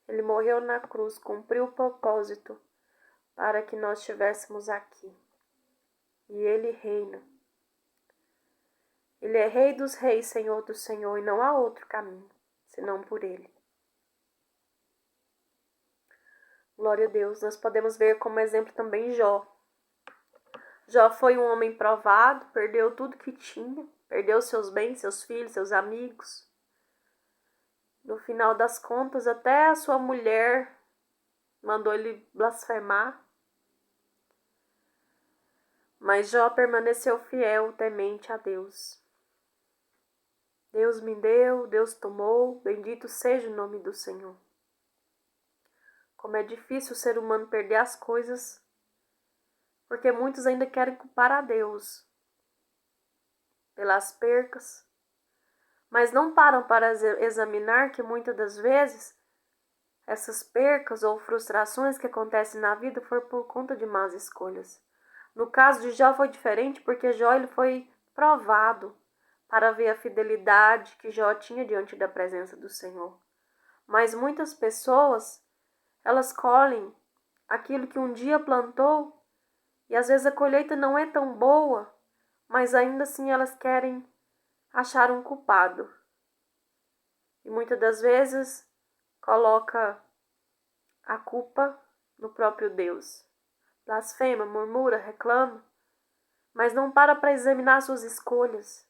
Ele morreu na cruz, cumpriu o propósito para que nós estivéssemos aqui. E Ele reina. Ele é Rei dos Reis, Senhor do Senhor, e não há outro caminho, senão por Ele. Glória a Deus. Nós podemos ver como exemplo também Jó. Jó foi um homem provado, perdeu tudo que tinha, perdeu seus bens, seus filhos, seus amigos. No final das contas, até a sua mulher mandou ele blasfemar. Mas Jó permaneceu fiel, temente a Deus. Deus me deu, Deus tomou, bendito seja o nome do Senhor. Como é difícil o ser humano perder as coisas, porque muitos ainda querem culpar a Deus pelas percas, mas não param para examinar que muitas das vezes essas percas ou frustrações que acontecem na vida foram por conta de más escolhas. No caso de Jó foi diferente, porque Jó ele foi provado para ver a fidelidade que Jó tinha diante da presença do Senhor. Mas muitas pessoas, elas colhem aquilo que um dia plantou e às vezes a colheita não é tão boa, mas ainda assim elas querem achar um culpado. E muitas das vezes coloca a culpa no próprio Deus. Blasfema, murmura, reclama, mas não para examinar suas escolhas.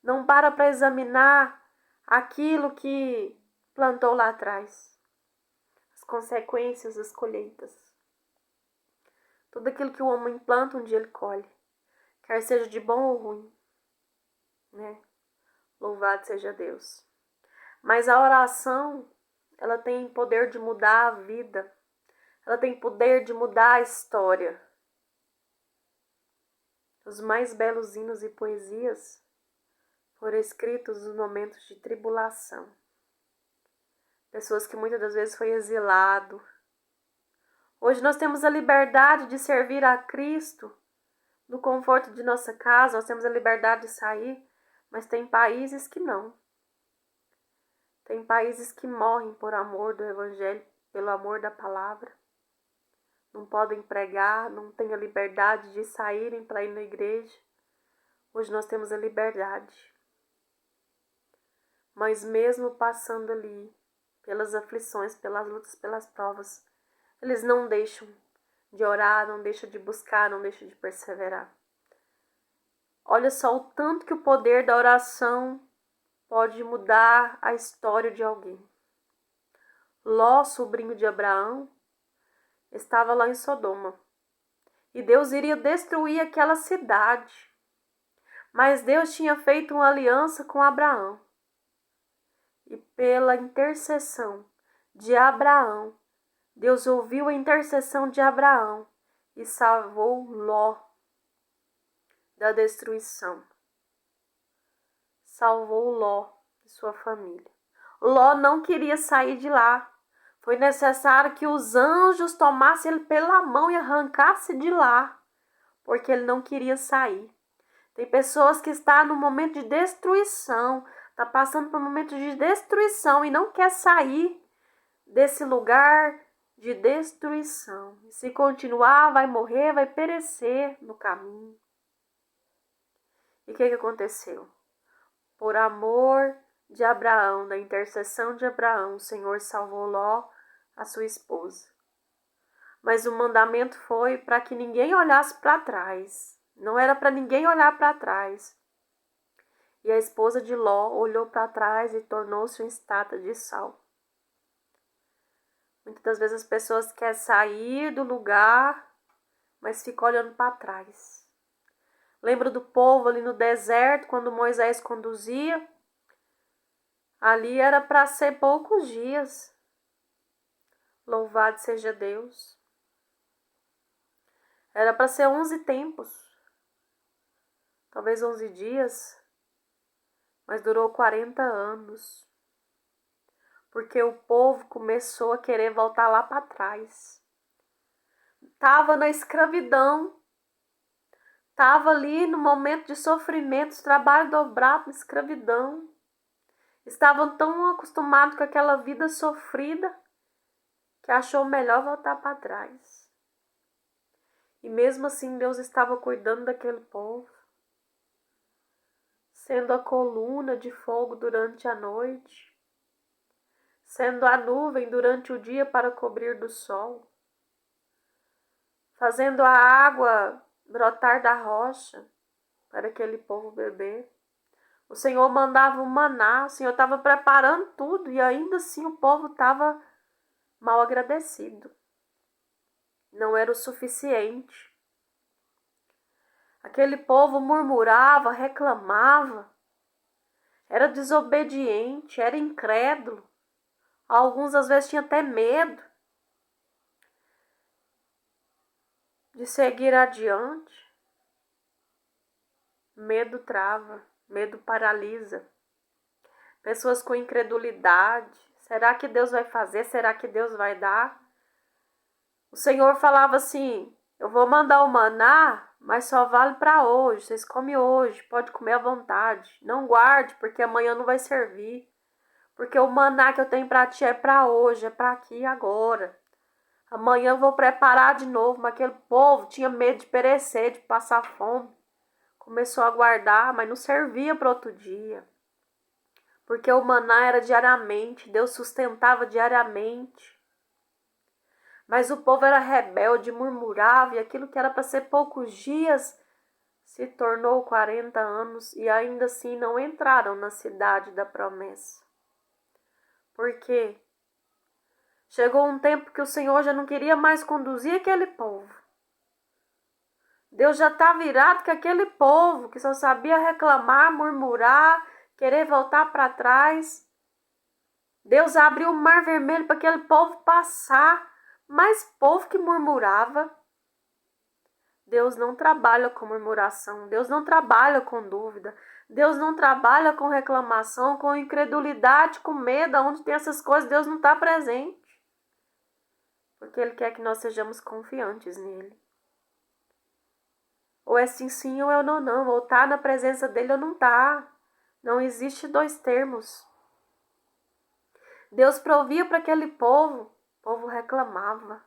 Não para examinar aquilo que plantou lá atrás. As consequências das colheitas. Tudo aquilo que o homem planta, um dia ele colhe. Quer seja de bom ou ruim. Né? Louvado seja Deus. Mas a oração, ela tem poder de mudar a vida. Ela tem poder de mudar a história. Os mais belos hinos e poesias foram escritos nos momentos de tribulação. Pessoas que muitas das vezes foi exilado. Hoje nós temos a liberdade de servir a Cristo no conforto de nossa casa, nós temos a liberdade de sair, mas tem países que não. Tem países que morrem por amor do Evangelho, pelo amor da palavra. Não podem pregar, não têm a liberdade de saírem para ir na igreja. Hoje nós temos a liberdade. Mas mesmo passando ali, pelas aflições, pelas lutas, pelas provas, eles não deixam de orar, não deixa de buscar, não deixa de perseverar. Olha só o tanto que o poder da oração pode mudar a história de alguém. Ló, sobrinho de Abraão, estava lá em Sodoma. E Deus iria destruir aquela cidade. Mas Deus tinha feito uma aliança com Abraão. E pela intercessão de Abraão, Deus ouviu a intercessão de Abraão e salvou Ló da destruição. Salvou Ló e sua família. Ló não queria sair de lá. Foi necessário que os anjos tomassem ele pela mão e arrancassem de lá, porque ele não queria sair. Tem pessoas que estão no momento de destruição, está passando por um momento de destruição e não quer sair desse lugar de destruição. Se continuar, vai morrer, vai perecer no caminho. E o que aconteceu? Por amor de Abraão, da intercessão de Abraão, o Senhor salvou Ló, a sua esposa. Mas o mandamento foi para que ninguém olhasse para trás. Não era para ninguém olhar para trás. E a esposa de Ló olhou para trás e tornou-se uma estátua de sal. Muitas das vezes as pessoas querem sair do lugar, mas ficam olhando para trás. Lembra do povo ali no deserto, quando Moisés conduzia? Ali era para ser poucos dias. Louvado seja Deus. Era para ser 11 tempos. Talvez 11 dias. Mas durou 40 anos. Porque o povo começou a querer voltar lá para trás. Estava na escravidão. Estava ali no momento de sofrimento, trabalho dobrado, escravidão. Estavam tão acostumados com aquela vida sofrida que achou melhor voltar para trás. E mesmo assim Deus estava cuidando daquele povo, sendo a coluna de fogo durante a noite, sendo a nuvem durante o dia para cobrir do sol, fazendo a água brotar da rocha para aquele povo beber. O Senhor mandava o maná, o Senhor estava preparando tudo e ainda assim o povo estava mal agradecido. Não era o suficiente. Aquele povo murmurava, reclamava, era desobediente, era incrédulo. Alguns às vezes tinham até medo de seguir adiante. Medo trava, medo paralisa. Pessoas com incredulidade. Será que Deus vai fazer? Será que Deus vai dar? O Senhor falava assim: eu vou mandar o maná, mas só vale para hoje. Vocês comem hoje, pode comer à vontade. Não guarde, porque amanhã não vai servir. Porque o maná que eu tenho para ti é para hoje, é para aqui e agora. Amanhã eu vou preparar de novo. Mas aquele povo tinha medo de perecer, de passar fome. Começou a guardar, mas não servia para outro dia. Porque o maná era diariamente, Deus sustentava diariamente. Mas o povo era rebelde, murmurava, e aquilo que era para ser poucos dias se tornou 40 anos e ainda assim não entraram na cidade da promessa. Por quê? Chegou um tempo que o Senhor já não queria mais conduzir aquele povo. Deus já estava irado com aquele povo que só sabia reclamar, murmurar, querer voltar para trás. Deus abriu o mar vermelho para aquele povo passar, mas povo que murmurava. Deus não trabalha com murmuração, Deus não trabalha com dúvida, Deus não trabalha com reclamação, com incredulidade, com medo. Onde tem essas coisas, Deus não está presente. Porque Ele quer que nós sejamos confiantes nele. Ou é sim, sim, ou é não, não. Ou tá na presença dele ou não tá. Não existe dois termos. Deus provia para aquele povo. O povo reclamava.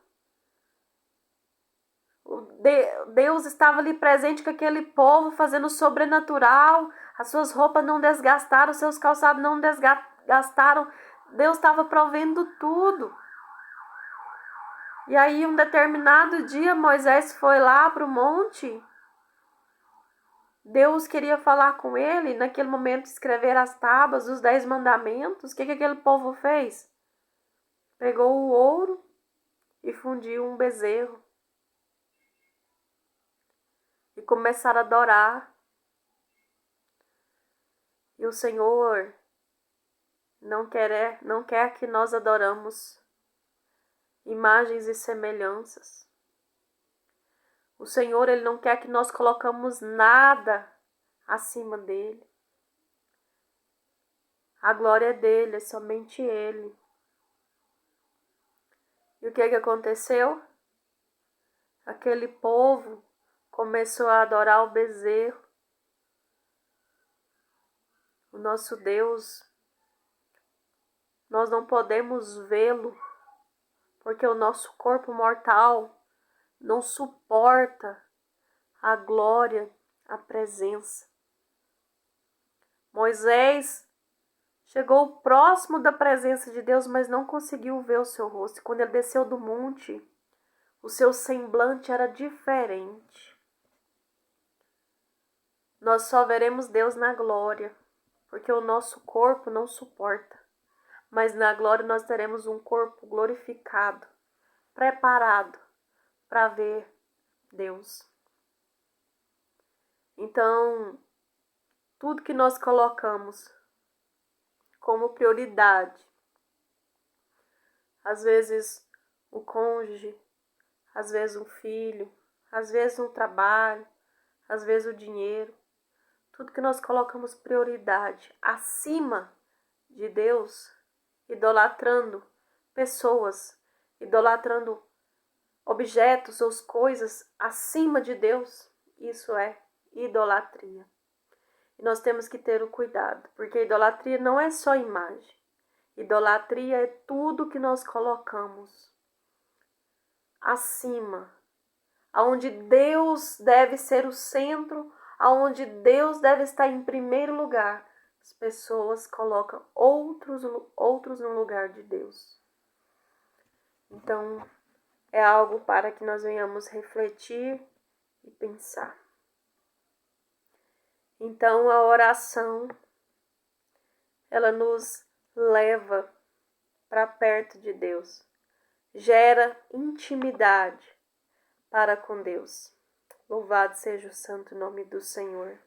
Deus estava ali presente com aquele povo, fazendo o sobrenatural. As suas roupas não desgastaram, os seus calçados não desgastaram. Deus estava provendo tudo. E aí, um determinado dia, Moisés foi lá para o monte. Deus queria falar com ele, naquele momento escrever as tábuas dos 10 mandamentos. O que aquele povo fez? Pegou o ouro e fundiu um bezerro. E começaram a adorar. E o Senhor não quer que nós adoramos imagens e semelhanças. O Senhor, Ele não quer que nós colocamos nada acima dele. A glória é dele, é somente ele. E o que aconteceu? Aquele povo começou a adorar o bezerro. O nosso Deus, nós não podemos vê-lo, porque o nosso corpo mortal não suporta a glória, a presença. Moisés chegou próximo da presença de Deus, mas não conseguiu ver o seu rosto. Quando ele desceu do monte, o seu semblante era diferente. Nós só veremos Deus na glória, porque o nosso corpo não suporta. Mas na glória nós teremos um corpo glorificado, preparado para ver Deus. Então, tudo que nós colocamos como prioridade, às vezes o cônjuge, às vezes um filho, às vezes um trabalho, às vezes o dinheiro, tudo que nós colocamos prioridade acima de Deus, idolatrando pessoas, idolatrando objetos ou coisas acima de Deus, isso é idolatria. E nós temos que ter o cuidado, porque idolatria não é só imagem. Idolatria é tudo que nós colocamos acima, aonde Deus deve ser o centro, aonde Deus deve estar em primeiro lugar. As pessoas colocam outros no lugar de Deus. Então, é algo para que nós venhamos refletir e pensar. Então, a oração, ela nos leva para perto de Deus, gera intimidade para com Deus. Louvado seja o santo nome do Senhor.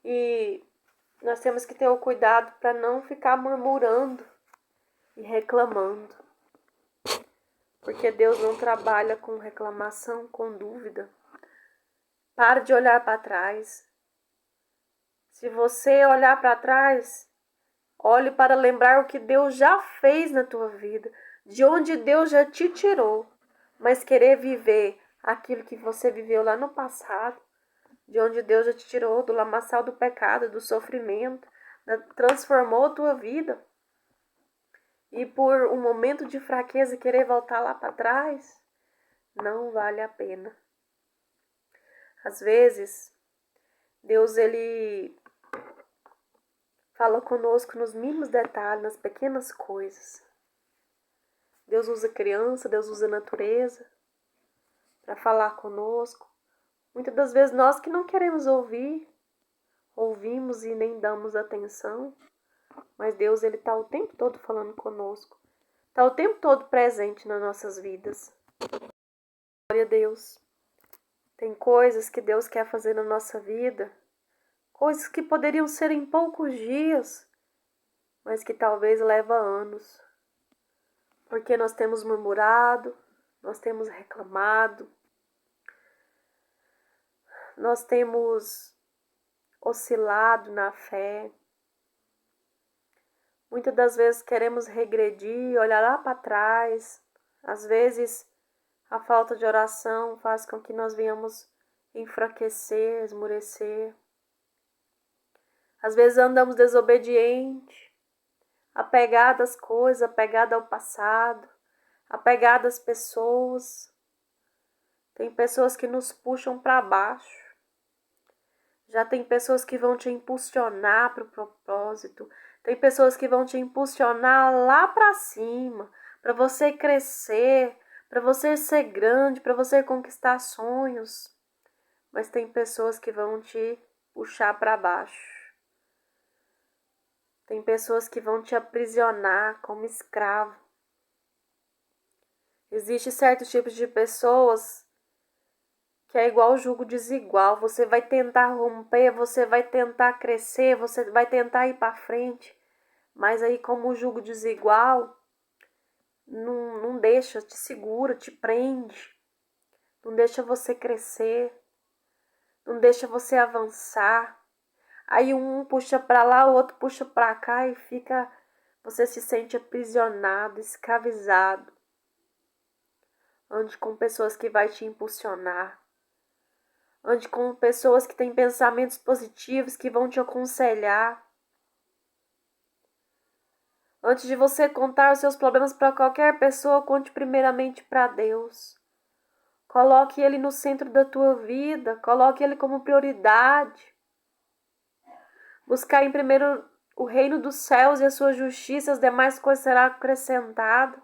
E nós temos que ter o cuidado para não ficar murmurando e reclamando. Porque Deus não trabalha com reclamação, com dúvida. Pare de olhar para trás. Se você olhar para trás, olhe para lembrar o que Deus já fez na tua vida, de onde Deus já te tirou, mas querer viver aquilo que você viveu lá no passado, de onde Deus já te tirou, do lamaçal do pecado, do sofrimento, transformou a tua vida. E por um momento de fraqueza querer voltar lá para trás, não vale a pena. Às vezes, Deus, Ele fala conosco nos mínimos detalhes, nas pequenas coisas. Deus usa criança, Deus usa natureza para falar conosco. Muitas das vezes nós que não queremos ouvir, ouvimos e nem damos atenção. Mas Deus, Ele está o tempo todo falando conosco. Está o tempo todo presente nas nossas vidas. Glória a Deus. Tem coisas que Deus quer fazer na nossa vida. Coisas que poderiam ser em poucos dias, mas que talvez leva anos. Porque nós temos murmurado, nós temos reclamado, nós temos oscilado na fé. Muitas das vezes queremos regredir, olhar lá para trás. Às vezes a falta de oração faz com que nós venhamos enfraquecer, esmurecer. Às vezes andamos desobedientes, apegados às coisas, apegados ao passado, apegados às pessoas. Tem pessoas que nos puxam para baixo. Já tem pessoas que vão te impulsionar para o propósito. Tem pessoas que vão te impulsionar lá para cima, para você crescer, para você ser grande, para você conquistar sonhos. Mas tem pessoas que vão te puxar para baixo. Tem pessoas que vão te aprisionar como escravo. Existe certos tipos de pessoas que é igual jugo desigual. Você vai tentar romper, você vai tentar crescer, você vai tentar ir para frente. Mas aí, como o jugo desigual, não deixa, te segura, te prende. Não deixa você crescer. Não deixa você avançar. Aí um puxa para lá, o outro puxa para cá e fica... Você se sente aprisionado, escravizado. Ande com pessoas que vai te impulsionar. Ande com pessoas que têm pensamentos positivos, que vão te aconselhar. Antes de você contar os seus problemas para qualquer pessoa, conte primeiramente para Deus. Coloque Ele no centro da tua vida. Coloque Ele como prioridade. Buscar em primeiro o reino dos céus e a sua justiça, as demais coisas serão acrescentadas.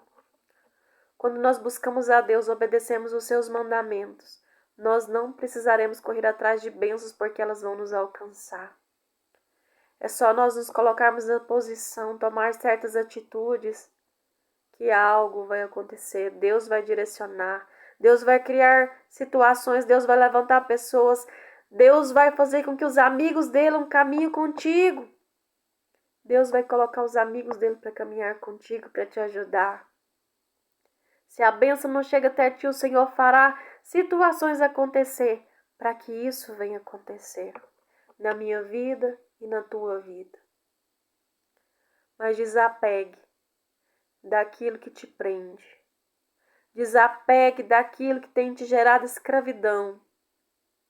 Quando nós buscamos a Deus, obedecemos os seus mandamentos, nós não precisaremos correr atrás de bênçãos porque elas vão nos alcançar. É só nós nos colocarmos na posição, tomar certas atitudes, que algo vai acontecer. Deus vai direcionar, Deus vai criar situações, Deus vai levantar pessoas, Deus vai fazer com que os amigos dele caminhem contigo. Deus vai colocar os amigos dele para caminhar contigo, para te ajudar. Se a bênção não chega até ti, o Senhor fará situações acontecer para que isso venha acontecer na minha vida e na tua vida. Mas desapegue daquilo que te prende. Desapegue daquilo que tem te gerado escravidão.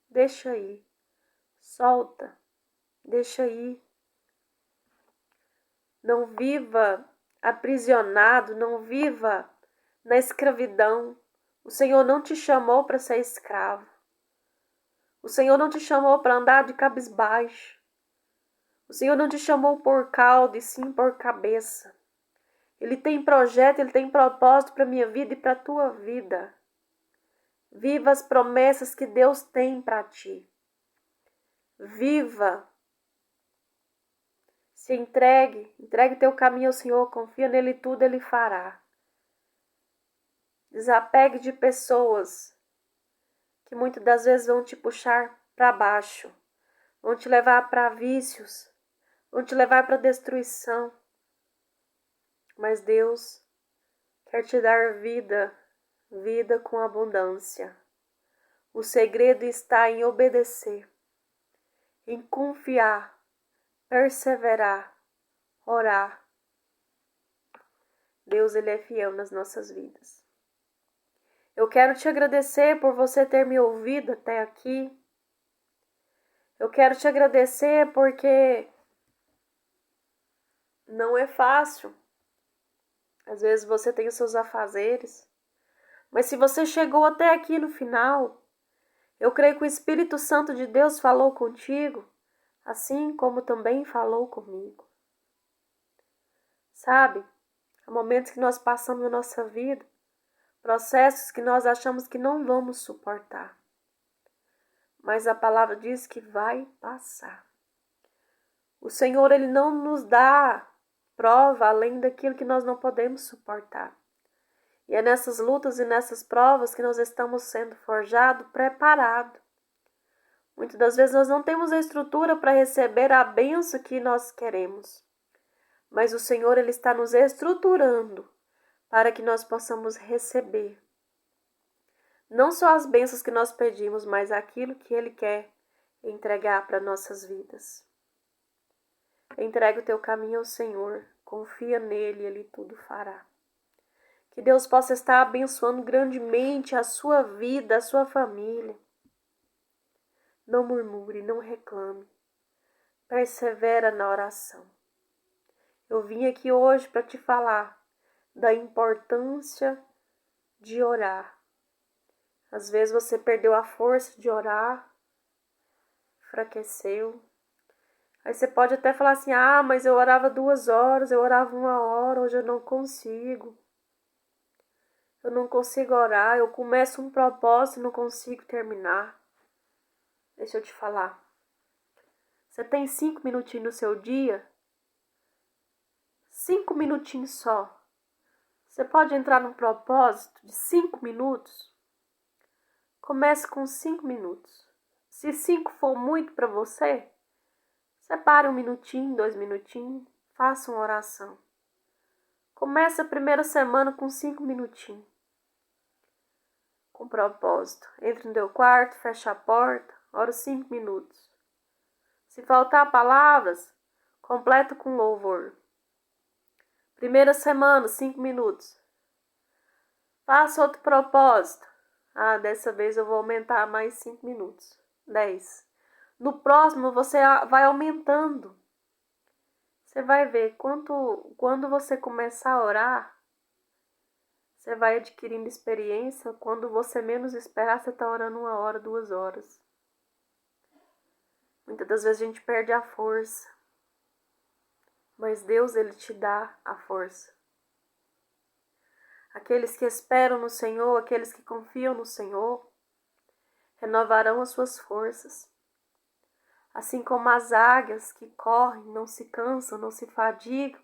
Deixa aí. Solta. Deixa aí. Não viva aprisionado, não viva na escravidão. O Senhor não te chamou para ser escravo. O Senhor não te chamou para andar de cabisbaixo. O Senhor não te chamou por cauda e sim por cabeça. Ele tem projeto, Ele tem propósito para a minha vida e para a tua vida. Viva as promessas que Deus tem para ti. Viva. Se entregue teu caminho ao Senhor, confia nele e tudo Ele fará. Desapegue de pessoas que muitas das vezes vão te puxar para baixo, vão te levar para vícios, vão te levar para destruição. Mas Deus quer te dar vida, vida com abundância. O segredo está em obedecer, em confiar, perseverar, orar. Deus, Ele é fiel nas nossas vidas. Eu quero te agradecer por você ter me ouvido até aqui. Eu quero te agradecer porque não é fácil. Às vezes você tem os seus afazeres. Mas se você chegou até aqui no final, eu creio que o Espírito Santo de Deus falou contigo, assim como também falou comigo. Sabe, há momentos que nós passamos na nossa vida, processos que nós achamos que não vamos suportar. Mas a palavra diz que vai passar. O Senhor, Ele não nos dá prova além daquilo que nós não podemos suportar. E é nessas lutas e nessas provas que nós estamos sendo forjados, preparados. Muitas das vezes nós não temos a estrutura para receber a bênção que nós queremos. Mas o Senhor, Ele está nos estruturando para que nós possamos receber. Não só as bênçãos que nós pedimos, mas aquilo que Ele quer entregar para nossas vidas. Entrega o teu caminho ao Senhor, confia nele, Ele tudo fará. Que Deus possa estar abençoando grandemente a sua vida, a sua família. Não murmure, não reclame. Persevera na oração. Eu vim aqui hoje para te falar da importância de orar. Às vezes você perdeu a força de orar, enfraqueceu. Aí você pode até falar assim, mas eu orava 2 horas, eu orava 1 hora, hoje eu não consigo. Eu não consigo orar, eu começo um propósito e não consigo terminar. Deixa eu te falar. Você tem 5 minutinhos no seu dia? 5 minutinhos só. Você pode entrar num propósito de 5 minutos? Comece com 5 minutos. Se 5 for muito para você, separe 1 minutinho, 2 minutinhos, faça uma oração. Comece a primeira semana com 5 minutinhos. Com propósito. Entre no teu quarto, fecha a porta, ora 5 minutos. Se faltar palavras, completa com louvor. Primeira semana, 5 minutos. Faça outro propósito. Dessa vez eu vou aumentar mais 5 minutos. 10. No próximo você vai aumentando. Você vai ver quando você começar a orar, você vai adquirindo experiência. Quando você menos esperar, você está orando 1 hora, 2 horas. Muitas das vezes a gente perde a força. Mas Deus, Ele te dá a força. Aqueles que esperam no Senhor, aqueles que confiam no Senhor, renovarão as suas forças. Assim como as águias que correm, não se cansam, não se fadigam,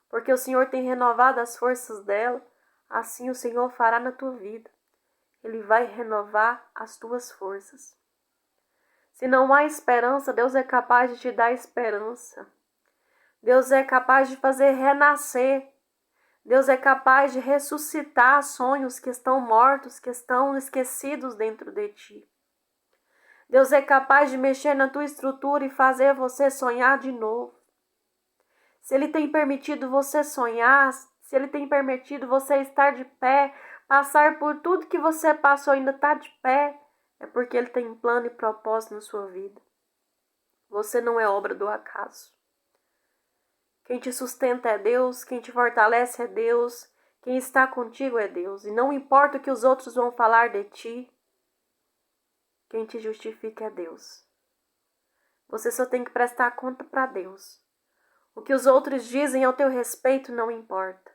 porque o Senhor tem renovado as forças dela, assim o Senhor fará na tua vida. Ele vai renovar as tuas forças. Se não há esperança, Deus é capaz de te dar esperança. Deus é capaz de fazer renascer. Deus é capaz de ressuscitar sonhos que estão mortos, que estão esquecidos dentro de ti. Deus é capaz de mexer na tua estrutura e fazer você sonhar de novo. Se Ele tem permitido você sonhar, se Ele tem permitido você estar de pé, passar por tudo que você passou e ainda está de pé, é porque Ele tem plano e propósito na sua vida. Você não é obra do acaso. Quem te sustenta é Deus, quem te fortalece é Deus, quem está contigo é Deus. E não importa o que os outros vão falar de ti, quem te justifica é Deus. Você só tem que prestar conta para Deus. O que os outros dizem ao teu respeito não importa.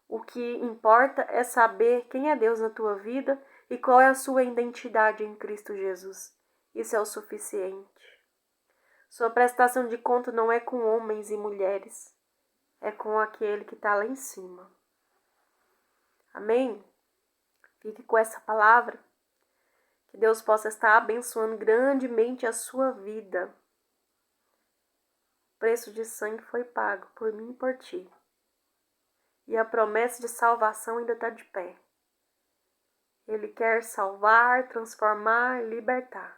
O que importa é saber quem é Deus na tua vida e qual é a sua identidade em Cristo Jesus. Isso é o suficiente. Sua prestação de conta não é com homens e mulheres, é com aquele que está lá em cima. Amém? Fique com essa palavra. Que Deus possa estar abençoando grandemente a sua vida. O preço de sangue foi pago por mim e por ti. E a promessa de salvação ainda está de pé. Ele quer salvar, transformar, libertar.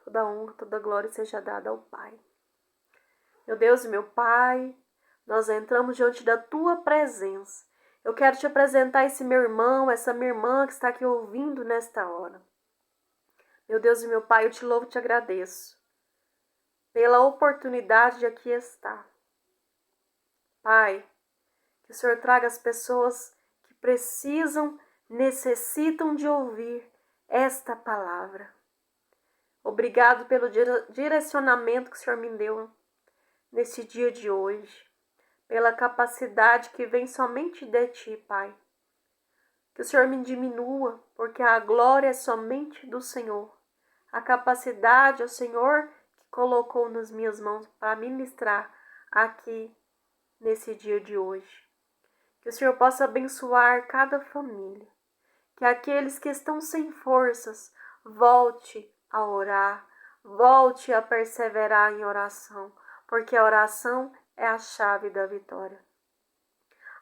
Toda honra, toda glória seja dada ao Pai. Meu Deus e meu Pai, nós entramos diante da Tua presença. Eu quero te apresentar esse meu irmão, essa minha irmã que está aqui ouvindo nesta hora. Meu Deus e meu Pai, eu te louvo e te agradeço pela oportunidade de aqui estar. Pai, que o Senhor traga as pessoas que precisam, necessitam de ouvir esta palavra. Obrigado pelo direcionamento que o Senhor me deu nesse dia de hoje, pela capacidade que vem somente de Ti, Pai. Que o Senhor me diminua, porque a glória é somente do Senhor. A capacidade é o Senhor que colocou nas minhas mãos para ministrar aqui nesse dia de hoje. Que o Senhor possa abençoar cada família. Que aqueles que estão sem forças volte a orar, volte a perseverar em oração, porque a oração é a chave da vitória.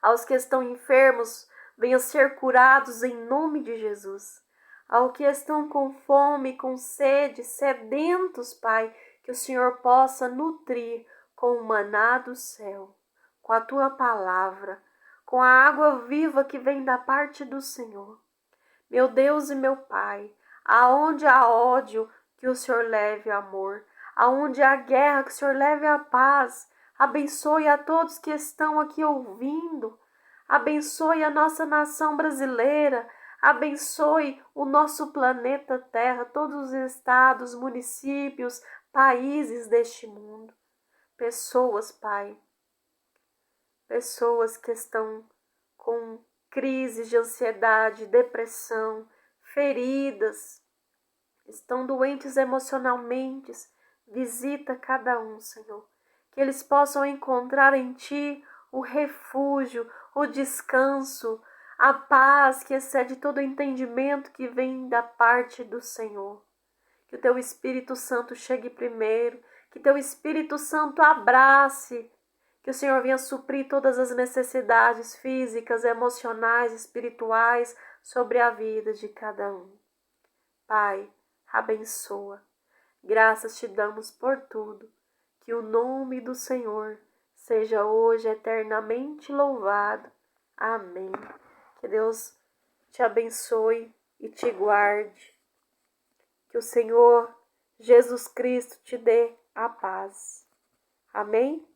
Aos que estão enfermos, venham ser curados em nome de Jesus. Aos que estão com fome, com sede, sedentos, Pai, que o Senhor possa nutrir com o maná do céu, com a Tua palavra, com a água viva que vem da parte do Senhor. Meu Deus e meu Pai, aonde há ódio, que o Senhor leve amor. Aonde há guerra, que o Senhor leve a paz. Abençoe a todos que estão aqui ouvindo. Abençoe a nossa nação brasileira. Abençoe o nosso planeta Terra, todos os estados, municípios, países deste mundo. Pessoas, Pai, pessoas que estão com crises de ansiedade, depressão, feridas, estão doentes emocionalmente, visita cada um, Senhor. Que eles possam encontrar em Ti o refúgio, o descanso, a paz que excede todo entendimento que vem da parte do Senhor. Que o Teu Espírito Santo chegue primeiro, que Teu Espírito Santo abrace, que o Senhor venha suprir todas as necessidades físicas, emocionais, espirituais sobre a vida de cada um. Pai, abençoa. Graças Te damos por tudo. Que o nome do Senhor seja hoje eternamente louvado. Amém. Que Deus te abençoe e te guarde. Que o Senhor Jesus Cristo te dê a paz. Amém?